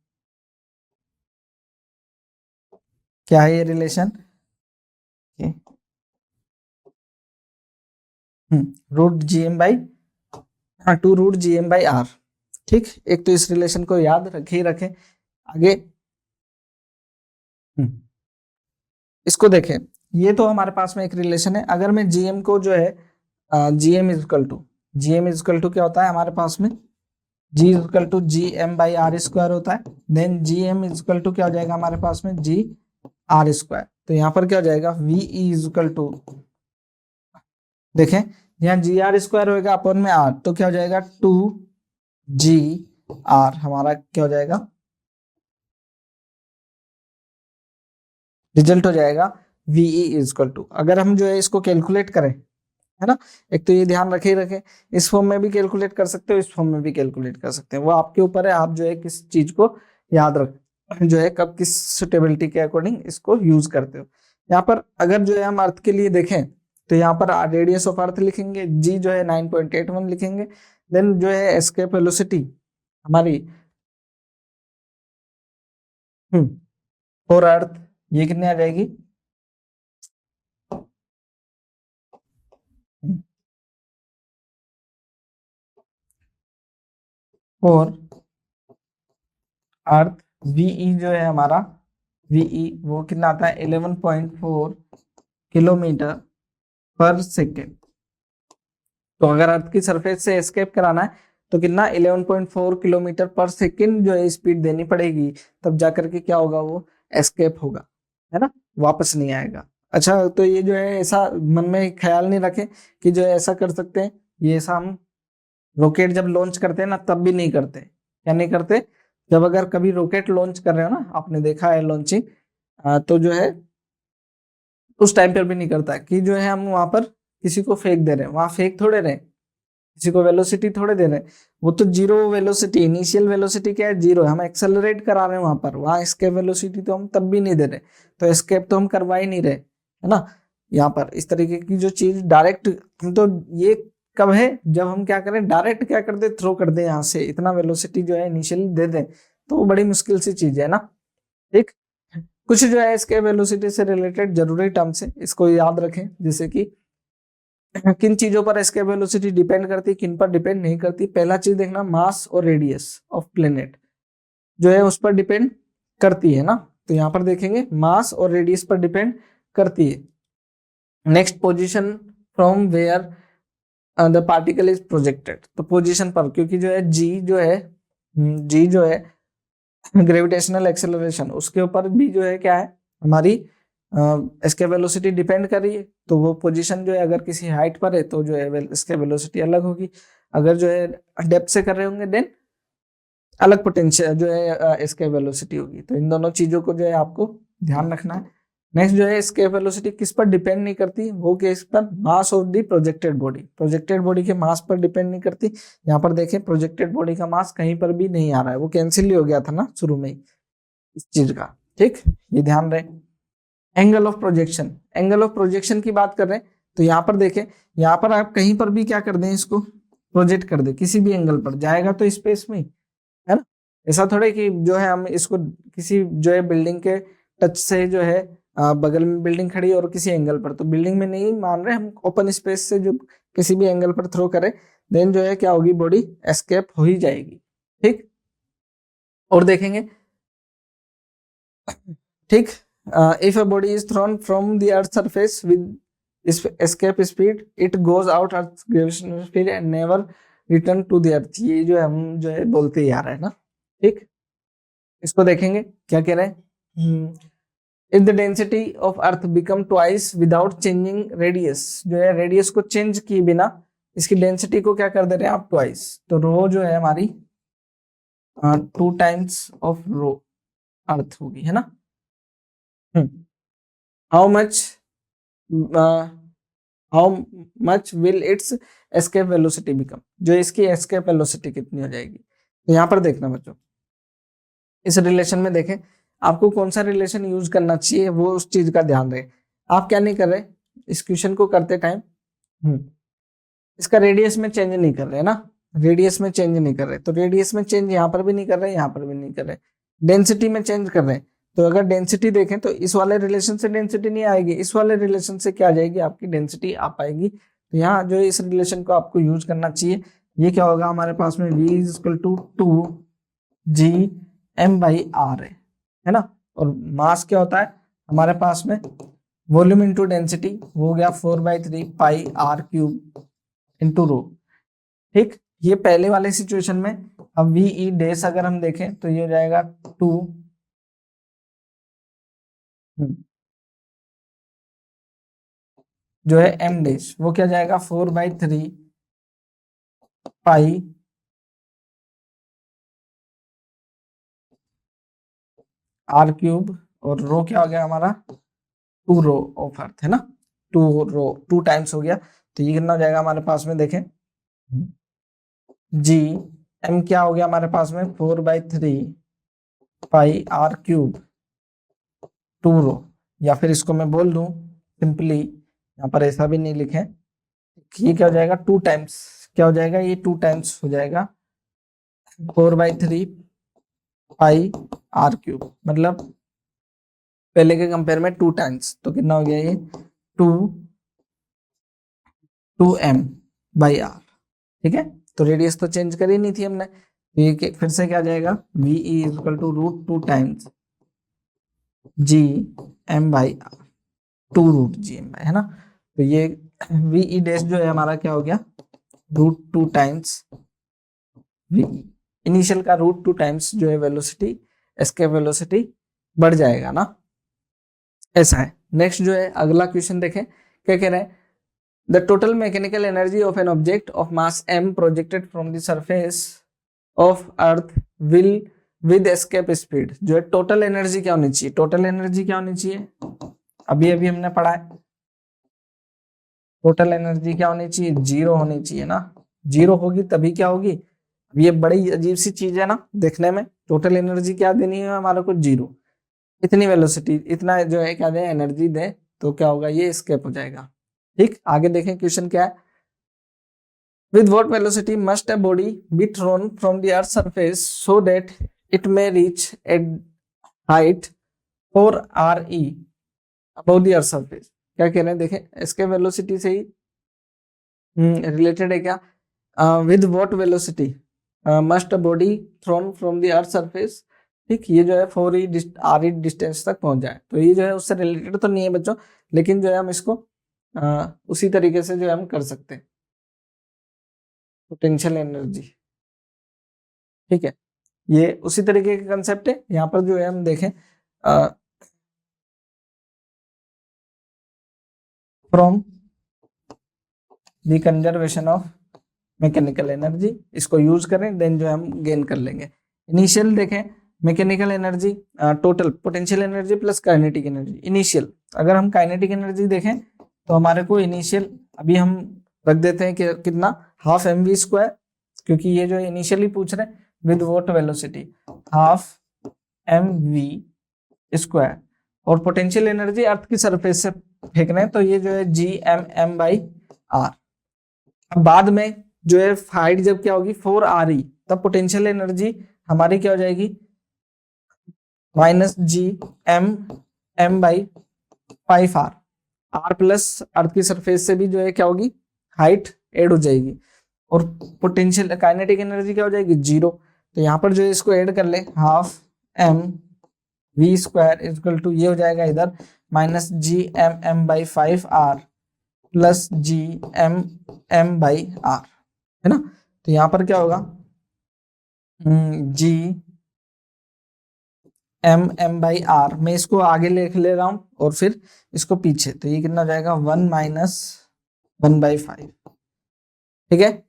A: क्या है ये रिलेशन, रूट √gm/r, ठीक। एक तो इस रिलेशन को याद रखे ही रखें। आगे इसको देखें, ये तो हमारे पास में एक रिलेशन है। अगर मैं gm को जो है gm इजकल टू क्या होता है हमारे पास में, g इजकल टू gm/r² होता है। देन gm इजकल टू क्या हो जाएगा हमारे पास में, g आर स्क्वायर। तो यहाँ पर क्या हो जाएगा, V E is equal to, देखें यहाँ जी आर स्क्वायर होगा अपन में आर, तो क्या हो जाएगा 2 जी आर, हमारा क्या हो जाएगा, रिजल्ट हो जाएगा वीई इज इक्वल टू। अगर हम जो है इसको कैलकुलेट करें, है ना, एक तो ये ध्यान रखे ही रखे, इस फॉर्म में भी कैलकुलेट कर सकते हो, इस फॉर्म में भी कैलकुलेट कर सकते हैं, वो आपके ऊपर है, आप जो है किस चीज को याद रख, जो है कब किस सुटेबिलिटी के अकॉर्डिंग इसको यूज करते हो। यहाँ पर अगर जो है हम अर्थ के लिए देखें, तो यहाँ पर रेडियस ऑफ अर्थ लिखेंगे, जी जो है 9.81 लिखेंगे, देन जो है एस्केप वेलोसिटी हमारी फॉर अर्थ, ये कितनी आ जाएगी, फॉर अर्थ वीई जो है हमारा, वीई वो कितना आता है 11.4 किलोमीटर पर सेकेंड। तो अगर अर्थ की सरफेस से एस्केप कराना है तो कितना 11.4 किलोमीटर पर सेकेंड जो है स्पीड देनी पड़ेगी, तब जाकर के क्या होगा, वो एस्केप होगा, है ना, वापस नहीं आएगा। अच्छा, तो ये जो है ऐसा मन में ख्याल नहीं रखें कि जो है ऐसा कर सकते हैं, ये ऐसा हम रॉकेट जब लॉन्च करते हैं ना तब भी नहीं करते। क्या नहीं करते, जब अगर कभी रॉकेट लॉन्च कर रहे हो ना, आपने देखा है लॉन्चिंग, तो जो है उस टाइम पर भी नहीं करता कि जो है हम वहां पर किसी को फेंक दे रहे हैं, वहां फेंक थोड़े रहे, किसी को वेलोसिटी थोड़े दे रहे हैं, वो तो जीरो वेलोसिटी, इनिशियल वेलोसिटी क्या है, जीरो है, हम एक्सेलरेट करा रहे हैं वहां पर, वहां एस्केप वेलोसिटी तो हम तब भी नहीं दे रहे, तो एस्केप तो हम करवा ही नहीं रहे, है ना। यहाँ पर इस तरीके की जो चीज डायरेक्ट, हम तो ये कब है जब हम क्या करें, डायरेक्ट क्या कर दे, थ्रो कर दे यहाँ से, इतना वेलोसिटी जो है इनिशियली दे दे, तो वो बड़ी मुश्किल सी चीज है ना। ठीक, कुछ जो है इसके वेलोसिटी से रिलेटेड जरूरी टर्म्स है, इसको याद रखें, जैसे कि किन चीजों पर एस्केप वेलोसिटी डिपेंड करती है, किन पर डिपेंड नहीं करती। पहला चीज देखना, मास और रेडियस ऑफ प्लेनेट जो है उस पर डिपेंड करती है ना, तो यहाँ पर देखेंगे मास और रेडियस पर डिपेंड करती है। Next, position from where the particle is projected, तो पोजीशन पर, क्योंकि जो है जी जो है ग्रेविटेशनल एक्सेलरेशन, उसके ऊपर भी जो है क्या है, हमारी इसके वेलोसिटी डिपेंड कर रही है, तो वो पोजीशन जो है अगर किसी हाइट पर है तो जो है इसके वेलोसिटी अलग होगी, अगर जो है डेप्थ से कर रहे होंगे देन अलग पोटेंशियल जो है इसके वेलोसिटी होगी। तो इन दोनों चीजों को जो है आपको ध्यान रखना है। नेक्स्ट जो है इसके वेलोसिटी किस पर डिपेंड नहीं करती, वो किस पर, mass of the projected body, projected body के मास पर डिपेंड नहीं करती। यहाँ पर देखें प्रोजेक्टेड बॉडी का मास कहीं पर भी नहीं आ रहा है, वो कैंसिल ही हो गया था ना शुरू में ही इस चीज का। ठीक, ये ध्यान रहे। Angle of projection, angle of projection की बात कर रहे हैं, तो यहाँ पर देखें, यहाँ पर आप कहीं पर भी क्या कर दें, इसको प्रोजेक्ट कर दे, किसी भी एंगल पर जाएगा तो स्पेस में, है ना। ऐसा थोड़े कि जो है हम इसको किसी जो है बिल्डिंग के टच से जो है बगल में बिल्डिंग खड़ी है और किसी एंगल पर, तो बिल्डिंग में नहीं मान रहे हम, ओपन स्पेस से जो किसी भी एंगल पर थ्रो करें, देन जो है क्या होगी, बॉडी एस्केप हो ही जाएगी। ठीक, और देखेंगे, ठीक, if a body is thrown from the earth surface with escape speed, it goes out earth's gravitational field and never return to the earth, ये जो है हम जो है बोलते ही आ रहा है ना। ठीक, इसको देखेंगे क्या कह रहे हैं, if the density of earth become twice without changing radius, जो है रेडियस को चेंज किए बिना इसकी डेंसिटी को क्या कर दे रहे हैं आप, ट्वाइस, तो रो जो है हमारी 2 टाइम्स ऑफ रो अर्थ होगी, है ना। How much how much will it's escape velocity become, जो इसकी एस्केप वेलोसिटी कितनी हो जाएगी। तो यहाँ पर देखना बच्चों, इस रिलेशन में देखें, आपको कौन सा रिलेशन यूज करना चाहिए वो उस चीज का ध्यान रहे। आप क्या नहीं कर रहे, इस क्वेश्चन को करते टाइम इसका रेडियस में चेंज नहीं कर रहे ना, रेडियस में चेंज नहीं कर रहे, तो रेडियस में चेंज यहाँ पर भी नहीं कर रहे, यहाँ पर भी नहीं कर रहे, डेंसिटी में चेंज कर रहे हैं। तो अगर डेंसिटी देखें तो इस वाले रिलेशन से डेंसिटी नहीं आएगी, इस वाले रिलेशन से क्या आ जाएगी, आपकी डेंसिटी आ पाएगी। तो यहाँ जो इस रिलेशन को आपको यूज करना चाहिए। ये क्या होगा हमारे पास में, v is equal to 2 g m/r है ना, और मास क्या होता है हमारे पास में, वॉल्यूम इंटू डेंसिटी, वो हो गया 4/3 पाई r क्यूब इंटू रो। ठीक, ये पहले वाले सिचुएशन में। अब वी ई डैश अगर हम देखें तो ये हो जाएगा 2 जो है m डैश वो क्या जाएगा 4/3 पाई r क्यूब, और रो क्या हो गया हमारा 2 रो ऑफ अर्थ है ना, 2 रो 2 टाइम्स हो गया। तो ये कितना हो जाएगा हमारे पास में, देखें जी एम क्या हो गया हमारे पास में 4/3 पाई r क्यूब 2 रो, या फिर इसको मैं बोल दूं सिंपली, यहाँ पर ऐसा भी नहीं लिखे, ये क्या हो जाएगा 2 टाइम्स, क्या हो जाएगा ये 2 टाइम्स हो जाएगा 4/3 पाई r क्यूब, मतलब पहले के कंपेयर में 2 टाइम्स, तो कितना हो गया ये 2m/r। ठीक है, तो रेडियस तो चेंज करी नहीं थी हमने, तो ये फिर से क्या जाएगा V is equal to √2 times G M by R, 2√gm है ना। तो ये वी ई डैश जो है हमारा क्या हो गया √2 टाइम्स वी, इनिशियल का √2 टाइम्स जो है वेलोसिटी, एस्केप वेलोसिटी बढ़ जाएगा ना, ऐसा है। नेक्स्ट जो है अगला क्वेश्चन देखें, क्या कह रहे हैं, the total mechanical energy of an object of mass m projected from the surface of earth will with escape speed, जो है टोटल एनर्जी क्या होनी चाहिए, टोटल एनर्जी क्या होनी चाहिए, अभी अभी हमने पढ़ा है, टोटल एनर्जी क्या होनी चाहिए, 0 होनी चाहिए ना, 0 होगी तभी क्या होगी, अब ये बड़ी अजीब सी चीज है ना देखने में, टोटल एनर्जी क्या देनी है हमारे को 0, इतनी वेलोसिटी इतना जो है क्या दे एनर्जी दे, तो क्या होगा ये एस्केप हो जाएगा। ठीक, आगे देखें क्वेश्चन क्या है, with what velocity must a body be thrown from the earth's surface so that it may reach a height 4 re above the earth's surface, क्या कह रहे हैं देखें, इसके वेलोसिटी से ही रिलेटेड है क्या, with what velocity must a body thrown from the earth's surface, ठीक, ये जो है 4 re डिस्टेंस तक पहुंच जाए, तो ये जो है उससे रिलेटेड तो नहीं है बच्चों, लेकिन जो है हम इसको उसी तरीके से जो है हम कर सकते हैं, पोटेंशियल एनर्जी, ठीक है, ये उसी तरीके का कंसेप्ट है। यहाँ पर जो है हम देखें from the conservation of mechanical energy, इसको यूज करें देन जो है हम गेन कर लेंगे। इनिशियल देखें mechanical energy, total potential energy plus kinetic energy, initial अगर हम काइनेटिक एनर्जी देखें तो हमारे को इनिशियल अभी हम रख देते हैं कि कितना हाफ mv², क्योंकि ये जो इनिशियली पूछ रहे हैं with what velocity half mv², और पोटेंशियल एनर्जी अर्थ की सरफेस से फेंक रहे हैं तो ये जो है gmm/r। अब बाद में जो है हाइट जब क्या होगी 4re, तब पोटेंशियल एनर्जी हमारी क्या हो जाएगी -gmm/5r, r प्लस अर्थ की सरफेस से भी जो है क्या होगी हाइट ऐड हो जाएगी, और पोटेंशियल काइनेटिक एनर्जी क्या हो जाएगी 0, तो यहाँ पर जो है इसको ऐड कर ले हाफ mv² इक्वल टू ये हो जाएगा इधर -gmm/5r प्लस gmm/r, है ना। तो यहाँ पर क्या होगा gmm/r, मैं इसको आगे लिख ले रहा हूं और फिर इसको पीछे, तो ये कितना हो जाएगा 1 - 1/5, ठीक है,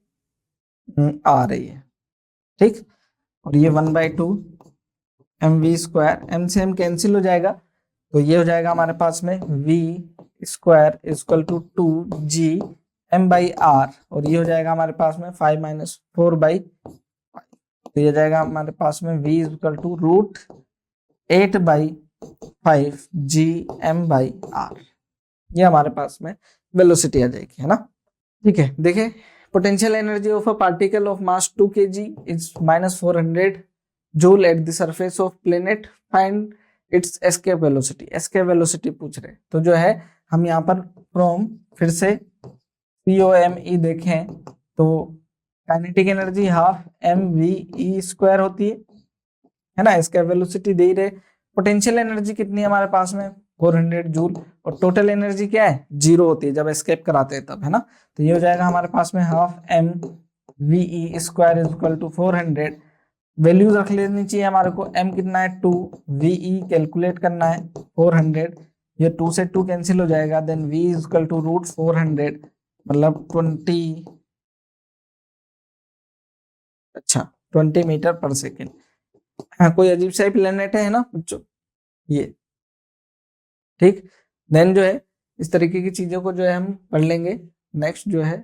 A: आ रही है, ठीक, और ये 1/2 mv², m से m कैंसिल हो जाएगा, तो ये हो जाएगा हमारे पास में v² इक्वल टू 2gm/r, और ये हो जाएगा हमारे पास में 5 - 4/5, तो ये जाएगा हमारे पास में v इक्वल टू √8/5 gm/r, ये हमारे पास में वेलोसिटी आ जाएगी, है ना। ठीक है, देखें potential energy of a particle of mass 2 kg is -400 joule at the surface of planet, find its escape velocity, escape velocity पूछ रहे, तो जो है हम यहाँ पर फ्रॉम फिर से COME देखें तो काइनेटिक एनर्जी हाफ mve² होती है ना, एस्केप वेलोसिटी दे ही रहे, पोटेंशियल एनर्जी कितनी है हमारे पास में 400 जूल, और टोटल एनर्जी क्या है 0 होती है जब एस्केप कराते हैं तब, है ना। तो ये हो जाएगा हमारे पास में half mve² equal to 400 values रख लेनी चाहिए हमारे को। m कितना है 2, VE कैलकुलेट करना है 400, ये 2 से 2 कैंसिल हो जाएगा, then V is equal to root 400 मतलब 20, अच्छा 20 मीटर पर सेकेंड। हाँ कोई अजीब सा ही प्लेनेट है ना बच्चों ये, ठीक। देन जो है इस तरीके की चीजों को जो है हम पढ़ लेंगे नेक्स्ट जो है,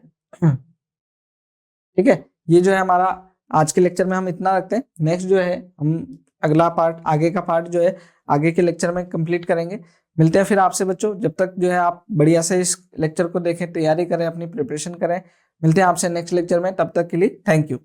A: ठीक है। ये जो है हमारा आज के लेक्चर में हम इतना रखते हैं। नेक्स्ट जो है हम अगला पार्ट, आगे का पार्ट जो है आगे के लेक्चर में कंप्लीट करेंगे। मिलते हैं फिर आपसे बच्चों, जब तक जो है आप बढ़िया से इस लेक्चर को देखें, तैयारी करें, अपनी प्रिपरेशन करें। मिलते हैं आपसे नेक्स्ट लेक्चर में, तब तक के लिए थैंक यू।